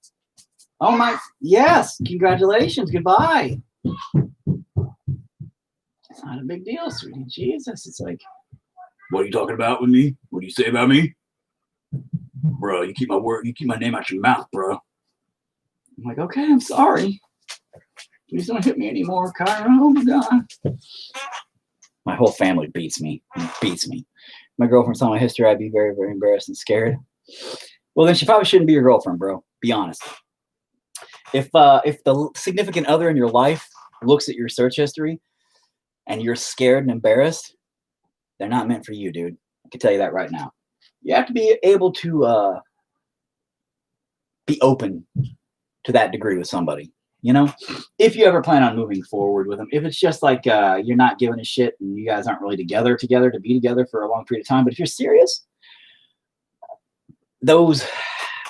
Oh my, yes, congratulations, goodbye. It's not a big deal, sweetie. Jesus, it's like, what are you talking about with me? What do you say about me? Bro, you keep my name out your mouth, bro. I'm like, okay, I'm sorry. Please don't hit me anymore, Kyra. Oh my God. My whole family beats me. My girlfriend saw my history, I'd be very, very embarrassed and scared. Well, then she probably shouldn't be your girlfriend, bro. Be honest. If the significant other in your life looks at your search history and you're scared and embarrassed, they're not meant for you, dude. I can tell you that right now. You have to be able to be open to that degree with somebody. If you ever plan on moving forward with them, if it's just like you're not giving a shit and you guys aren't really together to be together for a long period of time, but if you're serious, those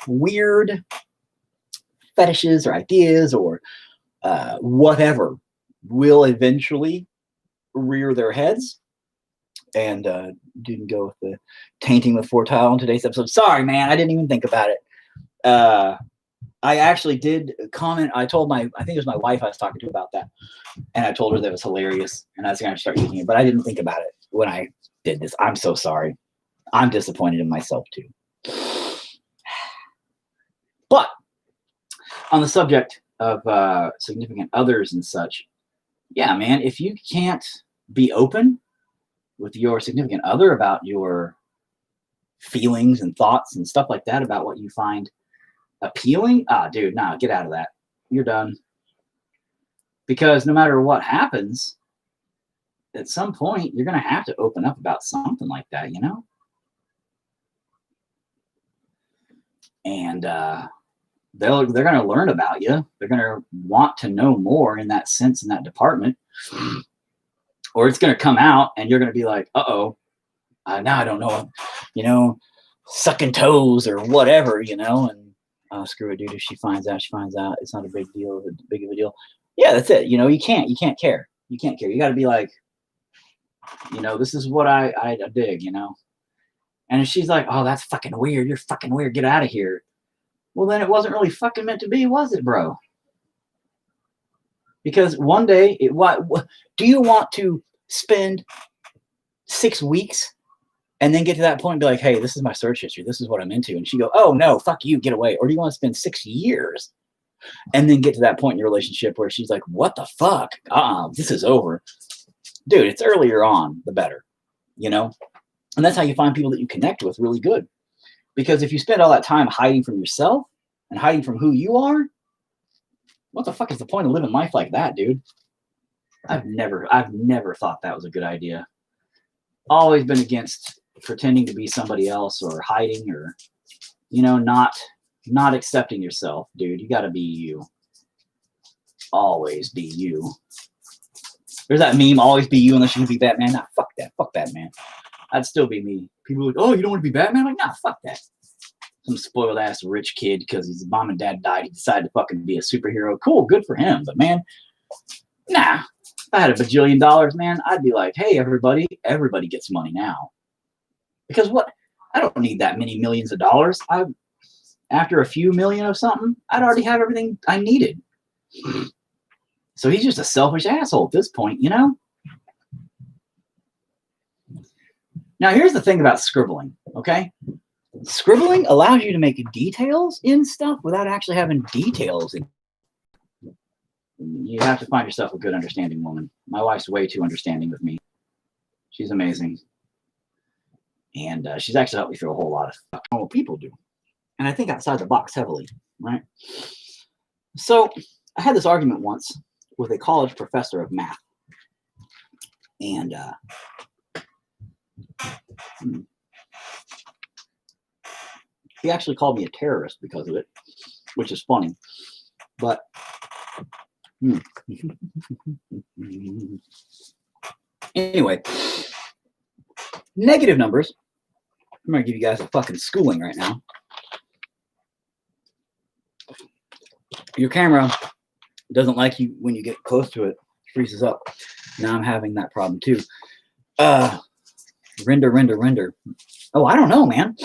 weird fetishes or ideas or whatever will eventually rear their heads. And didn't go with the tainting with 4 tile on today's episode. Sorry, man, I didn't even think about it. I actually did comment. I think it was my wife I was talking to about that. And I told her that it was hilarious. And I was going to start using it. But I didn't think about it when I did this. I'm so sorry. I'm disappointed in myself too. But on the subject of significant others and such, yeah, man, if you can't be open with your significant other about your feelings and thoughts and stuff like that about what you find appealing, dude, nah, get out of that. You're done. Because no matter what happens, at some point you're gonna have to open up about something like that, and they're gonna learn about you. They're gonna want to know more in that sense, in that department. Or it's going to come out and you're going to be like, now I don't know, sucking toes or whatever, and screw it, dude. If she finds out, it's not a big deal, big of a deal. Yeah, that's it. You can't care. You got to be like, this is what I dig, And if she's like, oh, that's fucking weird. You're fucking weird. Get out of here. Well, then it wasn't really fucking meant to be, was it, bro? Because one day, what do you want to spend 6 weeks and then get to that point and be like, hey, this is my search history. This is what I'm into. And she go, oh, no, fuck you. Get away. Or do you want to spend 6 years and then get to that point in your relationship where she's like, what the fuck? This is over. Dude, it's earlier on, the better, you know? And that's how you find people that you connect with really good. Because if you spend all that time hiding from yourself and hiding from who you are, what the fuck is the point of living life like that, dude? I've never thought that was a good idea. Always been against pretending to be somebody else or hiding or, you know, not accepting yourself, dude. You got to be you. Always be you. There's that meme, always be you unless you can be Batman. Nah, fuck that. Fuck Batman. I'd still be me. People are like, oh, you don't want to be Batman? I'm like, nah, fuck that. Some spoiled ass rich kid because his mom and dad died. He decided to fucking be a superhero. Cool, good for him. But man, nah. If I had $1 bajillion, man, I'd be like, hey, everybody gets money now. Because what? I don't need that many millions of dollars. After a few million of something, I'd already have everything I needed. So he's just a selfish asshole at this point, you know? Now, here's the thing about scribbling, okay? Scribbling allows you to make details in stuff without actually having details. You have to find yourself a good understanding woman. My wife's way too understanding with me. She's amazing. And she's actually helped me through a whole lot of stuff normal people do. And I think outside the box heavily, right? So I had this argument once with a college professor of math. And he actually called me a terrorist because of it, which is funny. But anyway, negative numbers. I'm going to give you guys a fucking schooling right now. Your camera doesn't like you when you get close to it. It freezes up. Now I'm having that problem too. Render. Oh, I don't know, man.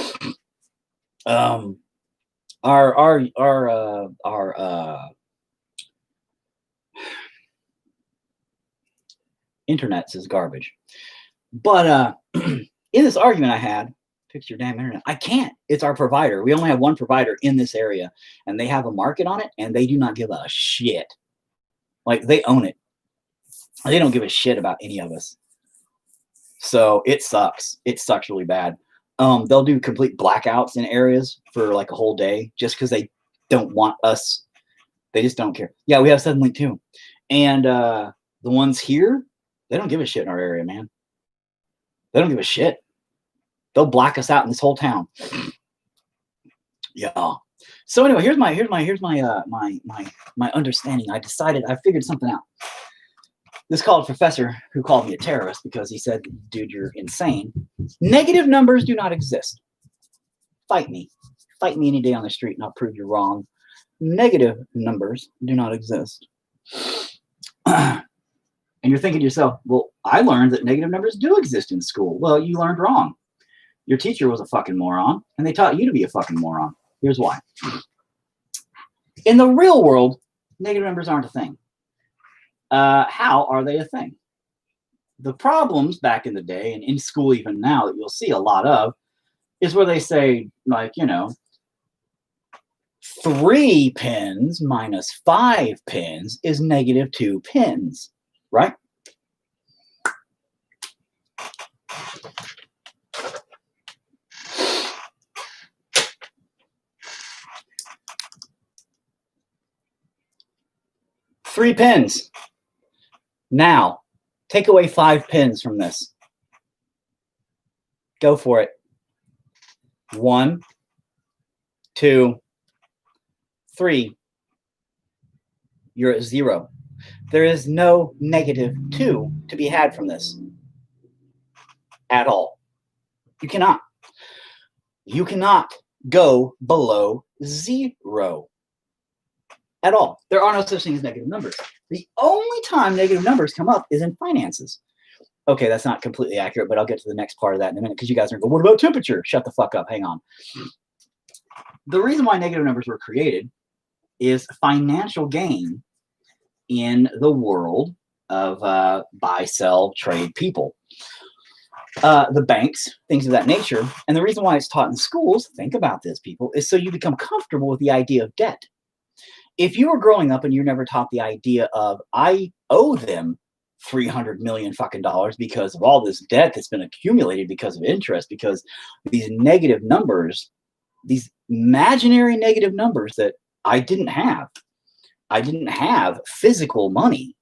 Our internet's is garbage. But in this argument I had, fix your damn internet. I can't. It's our provider. We only have one provider in this area, and they have a market on it, and they do not give a shit. Like, they own it. They don't give a shit about any of us. So it sucks. It sucks really bad. They'll do complete blackouts in areas for like a whole day just because they don't want us. They just don't care. Yeah, we have Suddenlink too. And the ones here, they don't give a shit in our area, man. They don't give a shit. They'll black us out in this whole town. Yeah. So anyway, here's my understanding. I figured something out. This college professor who called me a terrorist because he said, dude, you're insane. Negative numbers do not exist. Fight me. Fight me any day on the street and I'll prove you're wrong. Negative numbers do not exist. And you're thinking to yourself, well, I learned that negative numbers do exist in school. Well, you learned wrong. Your teacher was a fucking moron and they taught you to be a fucking moron. Here's why. In the real world, negative numbers aren't a thing. How are they a thing? The problems back in the day and in school even now that you'll see a lot of is where they say, like, you know, 3 pins minus 5 pins is negative 2 pins, right? Three pins. Now, take away 5 pins from this. Go for it. 1, 2, 3. You're at 0. There is no negative 2 to be had from this at all. You cannot. You cannot go below 0 at all. There are no such thing as negative numbers. The only time negative numbers come up is in finances. Okay, that's not completely accurate, but I'll get to the next part of that in a minute because you guys are going to go, what about temperature? Shut the fuck up. Hang on. The reason why negative numbers were created is financial gain in the world of buy, sell, trade people. The banks, things of that nature. And the reason why it's taught in schools, think about this, people, is so you become comfortable with the idea of debt. If you were growing up and you're never taught the idea of, I owe them $300 million fucking dollars because of all this debt that's been accumulated because of interest, because these negative numbers, these imaginary negative numbers that I didn't have. I didn't have physical money.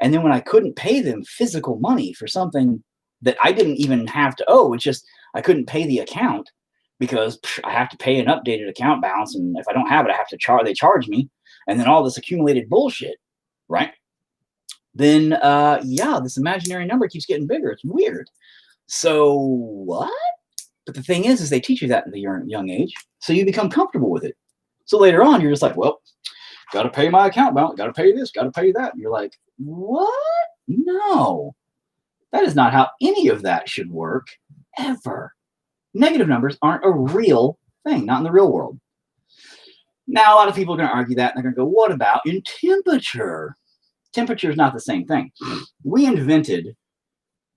And then when I couldn't pay them physical money for something that I didn't even have to owe, it's just I couldn't pay the account because I have to pay an updated account balance. And if I don't have it, I have to they charge me. And then all this accumulated bullshit, right? Then, yeah, this imaginary number keeps getting bigger. It's weird. So what? But the thing is they teach you that at a young age. So you become comfortable with it. So later on, you're just like, well, got to pay my account balance, got to pay this, got to pay that. And you're like, what? No, that is not how any of that should work ever. Negative numbers aren't a real thing, not in the real world. Now, a lot of people are going to argue that, and they're going to go, what about in temperature? Temperature is not the same thing. We invented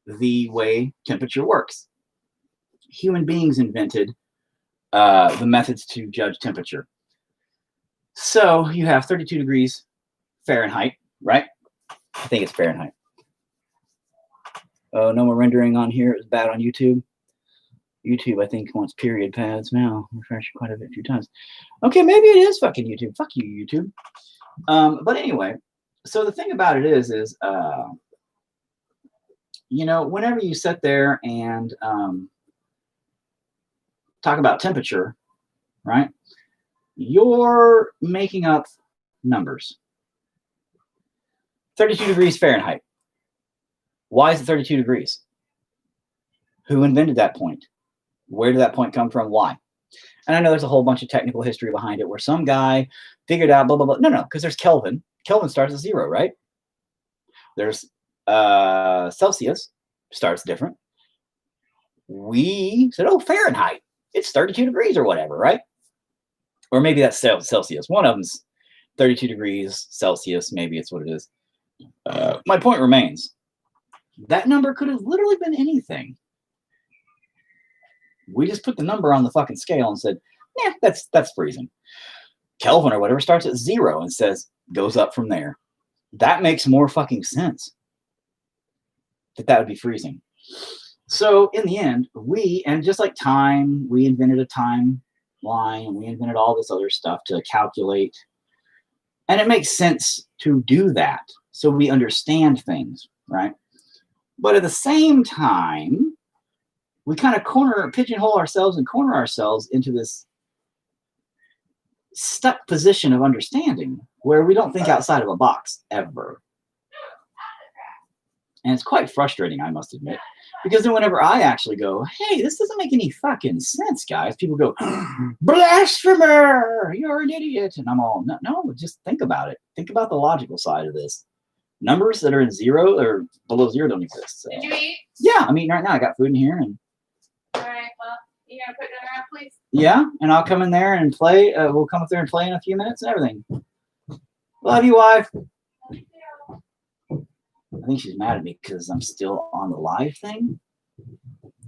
the way temperature works. Human beings invented the methods to judge temperature. So you have 32 degrees Fahrenheit, right? I think it's Fahrenheit. Oh, no more rendering on here. It was bad on YouTube. YouTube, I think, wants period pads now. Refresh quite a few times. Okay, maybe it is fucking YouTube. Fuck you, YouTube. But anyway, so the thing about it is you know, whenever you sit there and talk about temperature, right? You're making up numbers. 32 degrees Fahrenheit. Why is it 32 degrees? Who invented that point? Where did that point come from? Why? And I know there's a whole bunch of technical history behind it where some guy figured out blah, blah, blah. No, because there's Kelvin. Kelvin starts at 0, right? There's Celsius, starts different. We said, oh, Fahrenheit. It's 32 degrees or whatever, right? Or maybe that's Celsius. One of them's 32 degrees Celsius. Maybe it's what it is. My point remains. That number could have literally been anything. We just put the number on the fucking scale and said, yeah, that's freezing. Kelvin or whatever starts at 0 and says, goes up from there. That makes more fucking sense. That would be freezing. So in the end, and just like time, we invented a timeline, and we invented all this other stuff to calculate. And it makes sense to do that. So we understand things, right? But at the same time, we kind of pigeonhole ourselves and corner ourselves into this stuck position of understanding where we don't think outside of a box ever. And it's quite frustrating, I must admit, because then whenever I actually go, hey, this doesn't make any fucking sense, guys, people go, blasphemer, you're an idiot. And I'm all, no, just think about it. Think about the logical side of this. Numbers that are in 0 or below 0 don't exist. So. Did you eat? Yeah, I'm eating right now. I got food in here. And all right, well, you gonna put dinner out, please? yeah, and I'll come in there and play. We'll come up there and play in a few minutes and everything. Love you, wife. I think she's mad at me because I'm still on the live thing.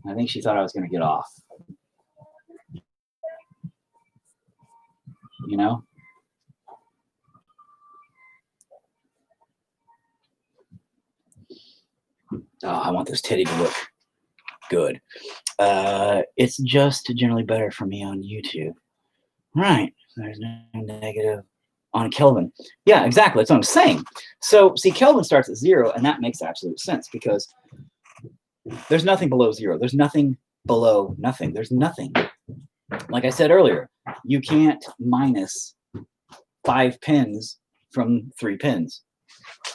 I think she thought I was going to get off. You know? Oh, I want this titty to look good. It's just generally better for me on YouTube. Right. There's no negative on Kelvin. Yeah, exactly. That's what I'm saying. So, see, Kelvin starts at 0, and that makes absolute sense because there's nothing below 0. There's nothing below nothing. There's nothing. Like I said earlier, you can't minus 5 pins from 3 pins.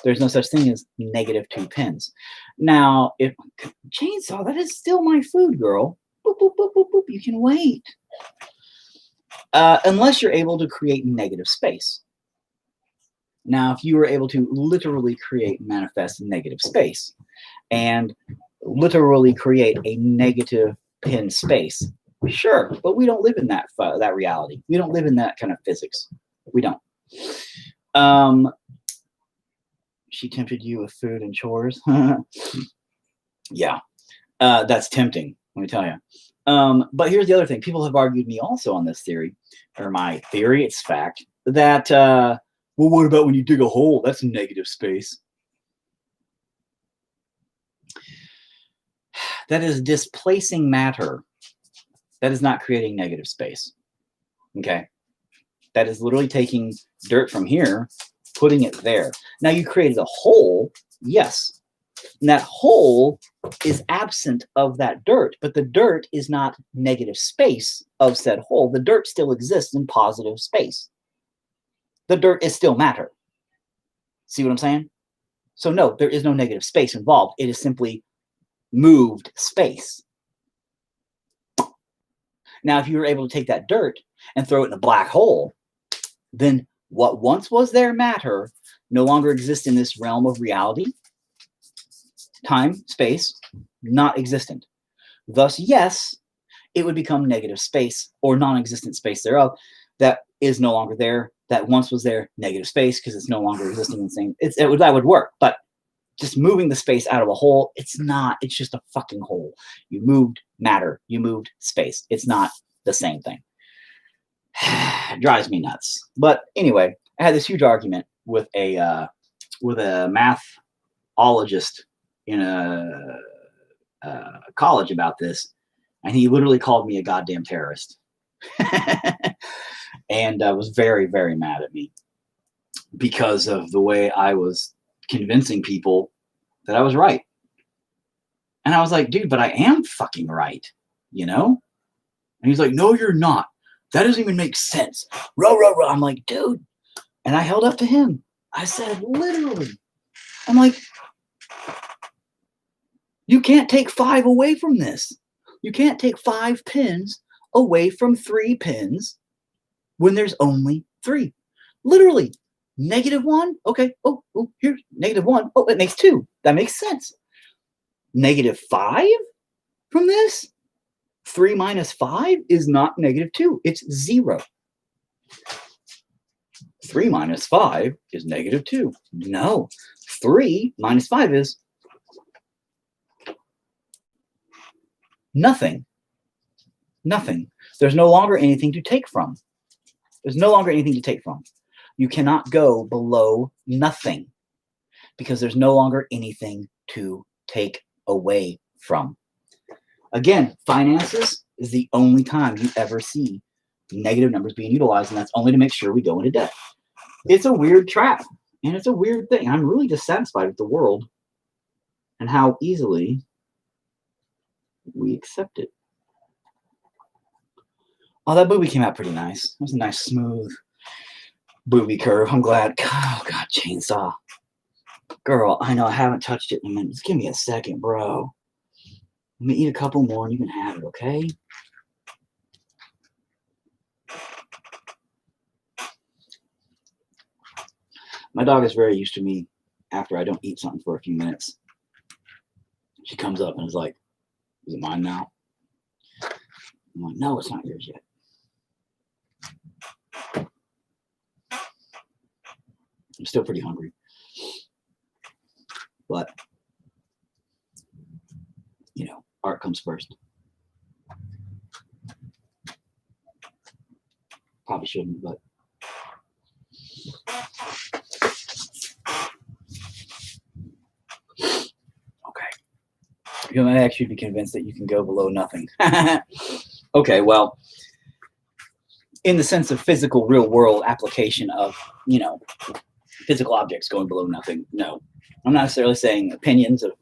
There's no such thing as negative 2 pins. Now, if chainsaw, that is still my food, girl. Boop, boop, boop, boop, boop. You can wait. Unless you're able to create negative space. Now, if you were able to literally create, manifest negative space and literally create a negative pin space, sure, but we don't live in that reality. We don't live in that kind of physics. We don't. She tempted you with food and chores. Yeah, that's tempting, let me tell you. But here's the other thing. People have argued me also on this theory, or my theory, it's fact, that, well, what about when you dig a hole? That's negative space. That is displacing matter. That is not creating negative space. Okay? That is literally taking dirt from here, putting it there. Now you created a hole, yes. And that hole is absent of that dirt, but the dirt is not negative space of said hole. The dirt still exists in positive space. The dirt is still matter. See what I'm saying? So no, there is no negative space involved. It is simply moved space. Now, if you were able to take that dirt and throw it in a black hole, then what once was there matter no longer exists in this realm of reality. Time, space, not existent. Thus, yes, it would become negative space or non-existent space thereof that is no longer there, that once was there, negative space, because it's no longer existing in the same. That would work, but just moving the space out of a hole, it's not, it's just a fucking hole. You moved matter, you moved space. It's not the same thing. It drives me nuts. But anyway, I had this huge argument with a mathologist in a college about this, and he literally called me a goddamn terrorist. And was very, very mad at me because of the way I was convincing people that I was right. And I was like, dude, but I am fucking right, you know? And he's like, no, you're not. That doesn't even make sense. Rah, rah, rah. I'm like, dude. And I held up to him. I said, literally. I'm like, you can't take 5 away from this. You can't take 5 pins away from 3 pins when there's only 3. Literally. -1. Okay. Oh, here's -1. Oh, it makes 2. That makes sense. -5 from this? 3 minus 5 is not -2. It's 0. 3 minus 5 is -2. No. 3 minus 5 is nothing. Nothing. There's no longer anything to take from. There's no longer anything to take from. You cannot go below nothing because there's no longer anything to take away from. Again, finances is the only time you ever see negative numbers being utilized, and that's only to make sure we go into debt. It's a weird trap, and it's a weird thing. I'm really dissatisfied with the world and how easily we accept it. Oh, that booby came out pretty nice. That was a nice, smooth booby curve. I'm glad. Oh, God, chainsaw. Girl, I know I haven't touched it in a minute. Just give me a second, bro. Let me eat a couple more and you can have it, okay? My dog is very used to me after I don't eat something for a few minutes. She comes up and is like, is it mine now? I'm like, no, it's not yours yet. I'm still pretty hungry. But, you know, art comes first. Probably shouldn't, but. Okay. You might actually be convinced that you can go below nothing. Okay, well, in the sense of physical, real world application of, you know, physical objects going below nothing, no. I'm not necessarily saying opinions of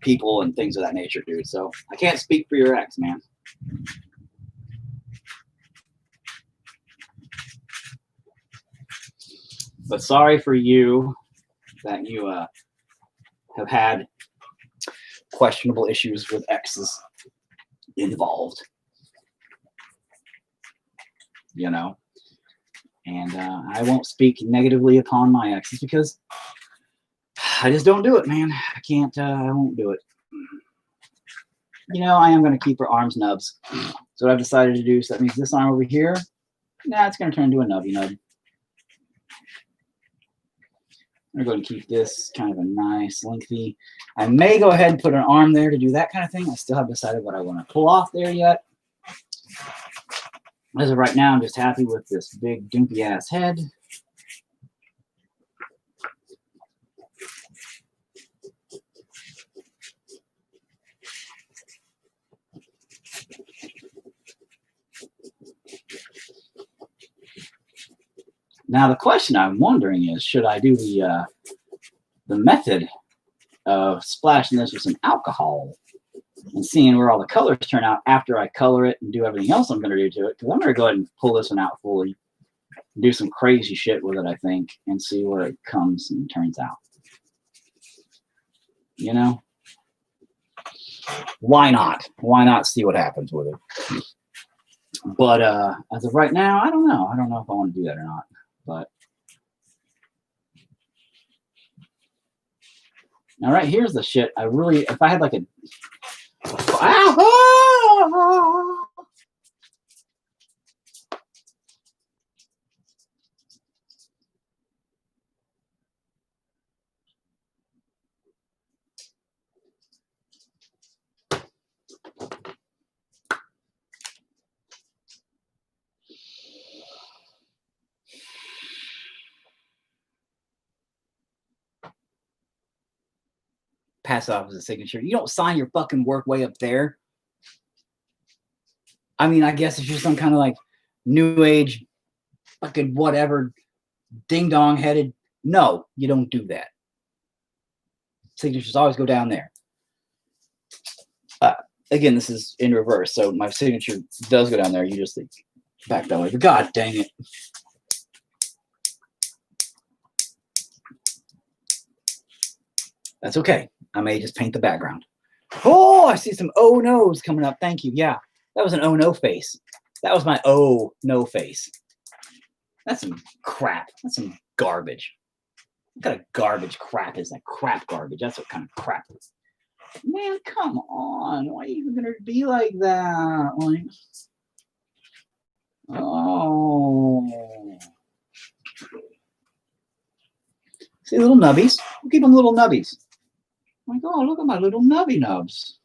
people and things of that nature, dude. So I can't speak for your ex, man. But sorry for you that you have had questionable issues with exes involved. You know, and I won't speak negatively upon my exes because I just don't do it, man. I can't, I won't do it. You know, I am going to keep her arms nubs. So what I've decided to do, so that means this arm over here, nah, it's going to turn into a nubby nub. I'm gonna go and keep this kind of a nice, lengthy. I may go ahead and put an arm there to do that kind of thing. I still haven't decided what I want to pull off there yet. As of right now, I'm just happy with this big doopy ass head. Now the question I'm wondering is, should I do the method of splashing this with some alcohol and seeing where all the colors turn out after I color it and do everything else I'm going to do to it? Because I'm going to go ahead and pull this one out fully, do some crazy shit with it, I think, and see where it comes and turns out. You know? Why not? Why not see what happens with it? But as of right now, I don't know. I don't know if I want to do that or not. But now right here's the shit. I really, if I had like a pass off as a signature. You don't sign your fucking work way up there. I mean, I guess if you're some kind of like new age fucking whatever ding dong headed. No, you don't do that. Signatures always go down there. Again, this is in reverse, so my signature does go down there. You just think back that way. But God dang it. That's okay. I may just paint the background. Oh, I see some oh no's coming up. Thank you. Yeah, that was an oh no face. That was my oh no face. That's some crap. That's some garbage. What kind of garbage crap is that? Crap garbage. That's what kind of crap is. Man, come on. Why are you even going to be like that? Like, oh. See, little nubbies. We'll keep them little nubbies. Like, oh, look at my little nubby nubs.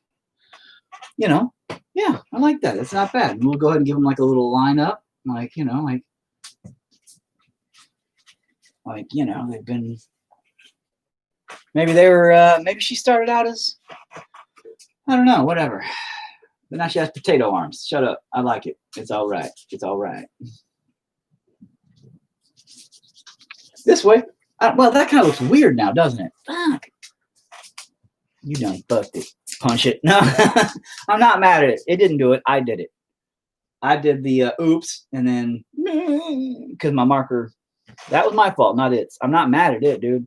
You know, yeah, I like that. It's not bad. And we'll go ahead and give them like a little line up. Like, you know, like, you know, they've been, maybe they were, maybe she started out as, I don't know, whatever. But now she has potato arms. Shut up. I like it. It's all right. It's all right. This way. Well, that kind of looks weird now, doesn't it? Fuck. You done fucked it. Punch it. No, I'm not mad at it. It didn't do it. I did it. I did the oops, and then because my marker, that was my fault, not its. I'm not mad at it, dude.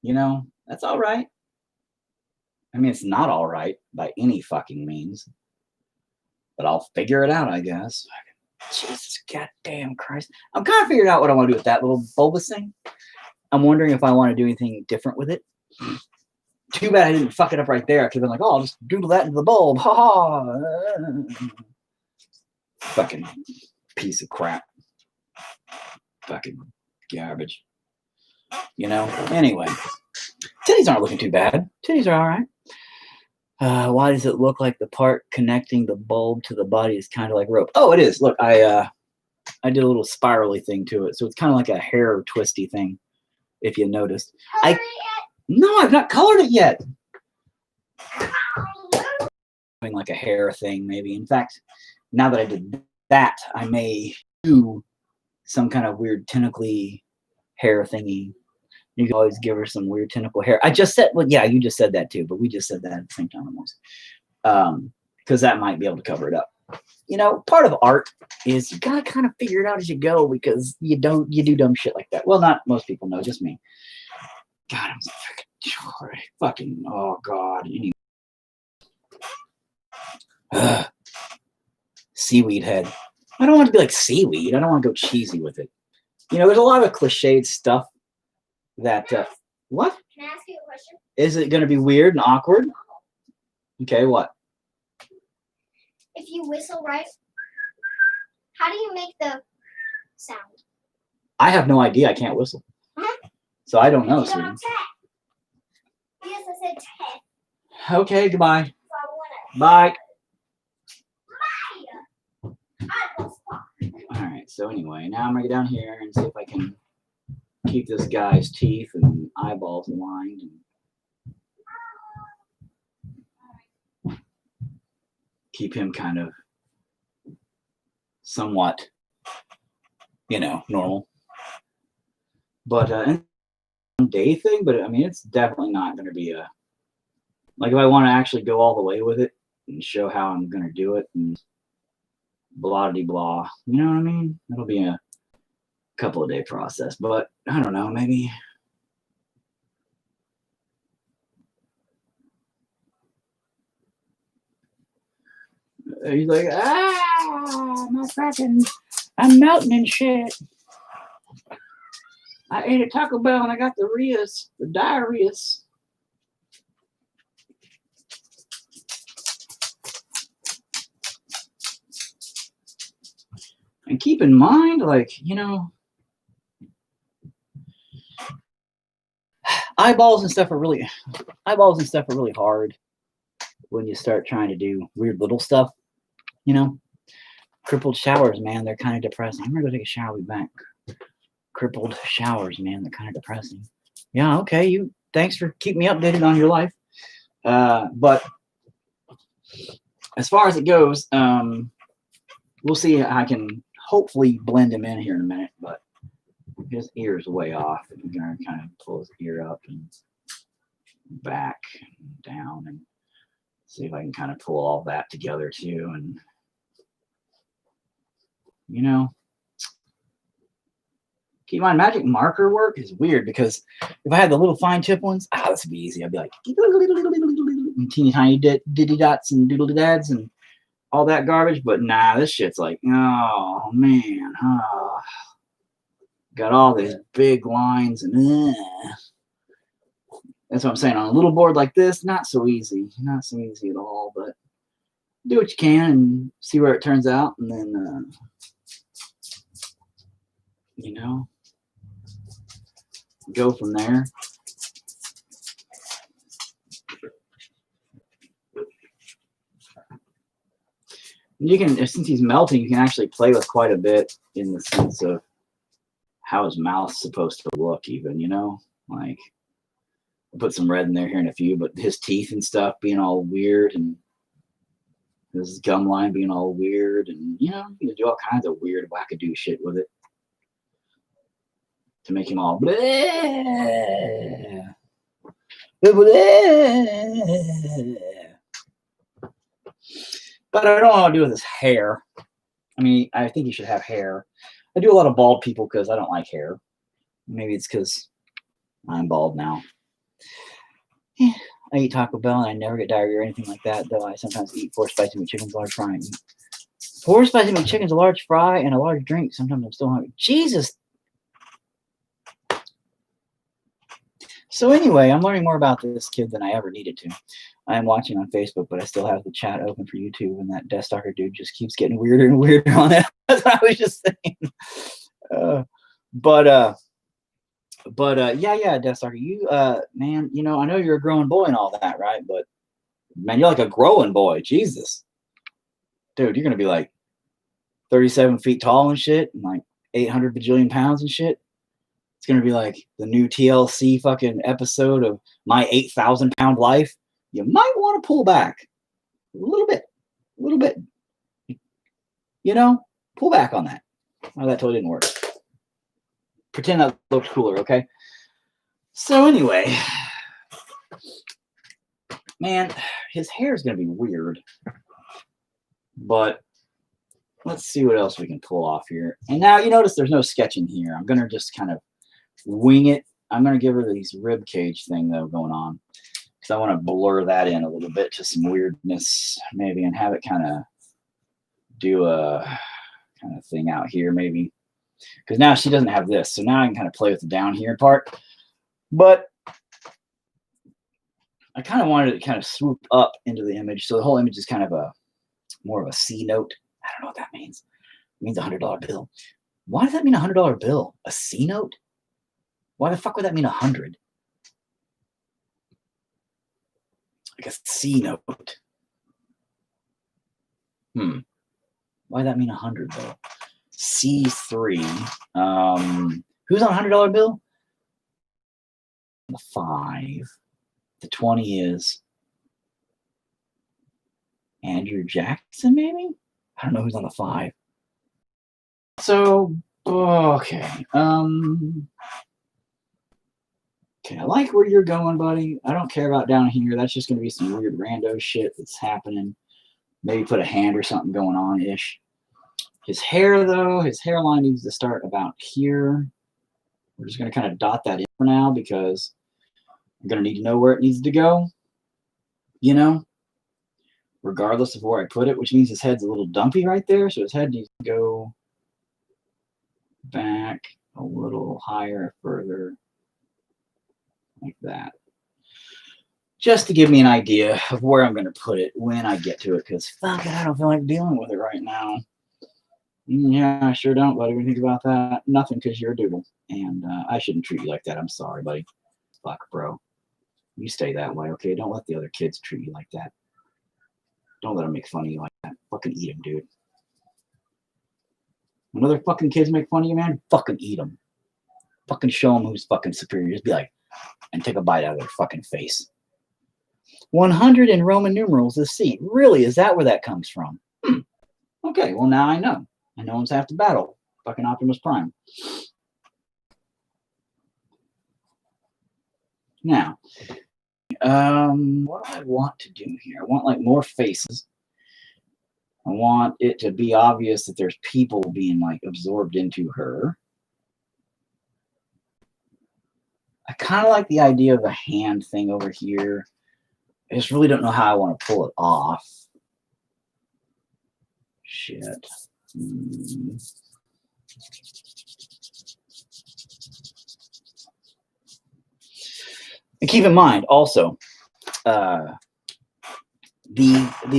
You know, that's all right. I mean, it's not all right by any fucking means, but I'll figure it out, I guess. Jesus goddamn Christ. I'm kind of figuring out what I want to do with that little bulbous thing. I'm wondering if I want to do anything different with it. Too bad I didn't fuck it up right there. I could have been like, oh, I'll just doodle that into the bulb. Ha ha. Fucking piece of crap. Fucking garbage. You know? Anyway. Titties aren't looking too bad. Titties are all right. Why does it look like the part connecting the bulb to the body is kind of like rope? Oh, it is. Look, I did a little spirally thing to it. So it's kind of like a hair twisty thing, if you noticed. No, I've not colored it yet. Doing like a hair thing, maybe. In fact, now that I did that, I may do some kind of weird tentacly hair thingy. You can always give her some weird tentacle hair. I just said, well, yeah, you just said that too, but we just said that at the same time almost. Because that might be able to cover it up. You know, part of art is you gotta kind of figure it out as you go, because you do dumb shit like that. Well, not most people know, just me. God, I'm so fucking, oh God. Seaweed head. I don't want to be like seaweed. I don't want to go cheesy with it. You know, there's a lot of cliched stuff that, what? Can I ask you a question? Is it going to be weird and awkward? Okay, what? If you whistle right, how do you make the sound? I have no idea. I can't whistle. Huh? So I don't know, You sweetie. don't tap. Yes, I said tap. Okay, goodbye. So I want Bye. to. Eyeballs pop. All right, so anyway, now I'm gonna get down here and see if I can keep this guy's teeth and eyeballs aligned and keep him kind of somewhat, normal. But day thing, but I mean, it's definitely not going to be like if I want to actually go all the way with it and show how I'm going to do it and blah de blah, you know what I mean? It'll be a couple of day process, but I don't know, maybe. He's like, my fucking, I'm melting and shit. I ate at Taco Bell and I got the diarrheas. And keep in mind, like, eyeballs and stuff are really hard when you start trying to do weird little stuff, Crippled showers, man, they're kind of depressing. I'm gonna go take a shower, I'll be back. Crippled showers, man, they're kind of depressing. Yeah, okay, thanks for keeping me updated on your life. But as far as it goes, we'll see how I can hopefully blend him in here in a minute, but his ear's way off. I'm gonna kind of pull his ear up and back and down and see if I can kind of pull all that together too. And keep in mind, magic marker work is weird because if I had the little fine tip ones, this would be easy. I'd be like and teeny tiny diddy dots and doodle dads and all that garbage. But nah, this shit's like, oh man, got all these big lines and that's what I'm saying. On a little board like this, not so easy at all. But do what you can and see where it turns out, and then go from there. You can, since he's melting, you can actually play with quite a bit in the sense of how his mouth's supposed to look, even, like I'll put some red in there here in a few, but his teeth and stuff being all weird and his gum line being all weird, and you can do all kinds of weird wackadoo shit with it to make him all bleh, bleh. But I don't want to do with his hair. I mean, I think he should have hair. I do a lot of bald people because I don't like hair. Maybe it's because I'm bald now. Yeah, I eat Taco Bell and I never get diarrhea or anything like that, though I sometimes eat 4 spicy McChickens, large fry. 4 spicy McChickens, a large fry, and a large drink. Sometimes I'm still hungry. Jesus. So anyway, I'm learning more about this kid than I ever needed to. I am watching on Facebook, but I still have the chat open for YouTube, and that Death Stalker dude just keeps getting weirder and weirder on that. That's what I was just saying. But yeah, Death Stalker, you, man, I know you're a growing boy and all that, right? But, man, you're like a growing boy. Jesus. Dude, you're going to be like 37 feet tall and shit, and like 800 bajillion pounds and shit. It's going to be like the new TLC fucking episode of My 8,000 Pound Life. You might want to pull back a little bit. Pull back on that. Oh, that totally didn't work. Pretend that looked cooler, okay? So anyway, man, his hair is going to be weird. But let's see what else we can pull off here. And now you notice there's no sketching here. I'm going to just kind of wing it. I'm going to give her this rib cage thing, though, going on. Because I want to blur that in a little bit to some weirdness, maybe, and have it kind of do a kind of thing out here, maybe. Because now she doesn't have this, so now I can kind of play with the down here part. But I kind of wanted it to kind of swoop up into the image, so the whole image is kind of more of a C note. I don't know what that means. It means $100 bill. Why does that mean a $100 bill? A C note? Why the fuck would that mean 100? Like a C note. Why does that mean 100 though? C3. Who's on a $100 bill? The 5. The 20 is Andrew Jackson, maybe? I don't know who's on the 5. So, okay. Okay, I like where you're going, buddy. I don't care about down here. That's just going to be some weird rando shit that's happening. Maybe put a hand or something going on-ish. His hair, though, his hairline needs to start about here. We're just going to kind of dot that in for now because I'm going to need to know where it needs to go, you know, regardless of where I put it, which means his head's a little dumpy right there. So his head needs to go back a little higher, further, like that. Just to give me an idea of where I'm going to put it when I get to it, because fuck it, I don't feel like dealing with it right now. Yeah, I sure don't, buddy. What do you think about that? Nothing, because you're a doodle. And I shouldn't treat you like that. I'm sorry, buddy. Fuck, bro. You stay that way, okay? Don't let the other kids treat you like that. Don't let them make fun of you like that. Fucking eat them, dude. When other fucking kids make fun of you, man, fucking eat them. Fucking show them who's fucking superior. Just be like, and take a bite out of their fucking face. 100 in Roman numerals is C. Really? Is that where that comes from? Okay, well, now I know. I know one's have to battle. Fucking Optimus Prime. Now, what do I want to do here? I want like more faces. I want it to be obvious that there's people being like absorbed into her. I kind of like the idea of a hand thing over here. I just really don't know how I want to pull it off. Shit. And keep in mind also the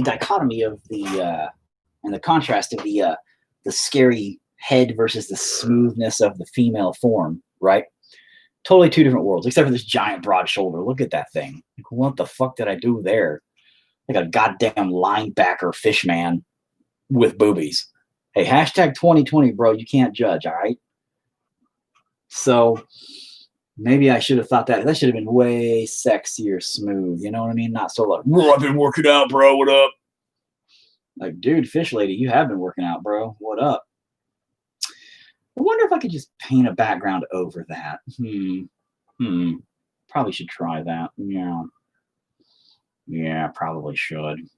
dichotomy of the and the contrast of the scary head versus the smoothness of the female form, right? Totally two different worlds, except for this giant broad shoulder. Look at that thing. Like, what the fuck did I do there? Like a goddamn linebacker fish man with boobies. Hey, hashtag 2020, bro. You can't judge, all right? So maybe I should have thought that should have been way sexier, smooth. You know what I mean? Not so like, well, I've been working out, bro. What up? Like, dude, fish lady, you have been working out, bro. What up? I wonder if I could just paint a background over that. Probably should try that. Yeah, probably should.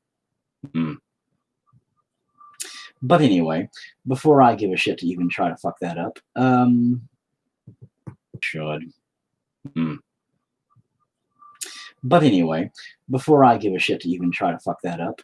But anyway, before I give a shit to even try to fuck that up, But anyway, before I give a shit to even try to fuck that up,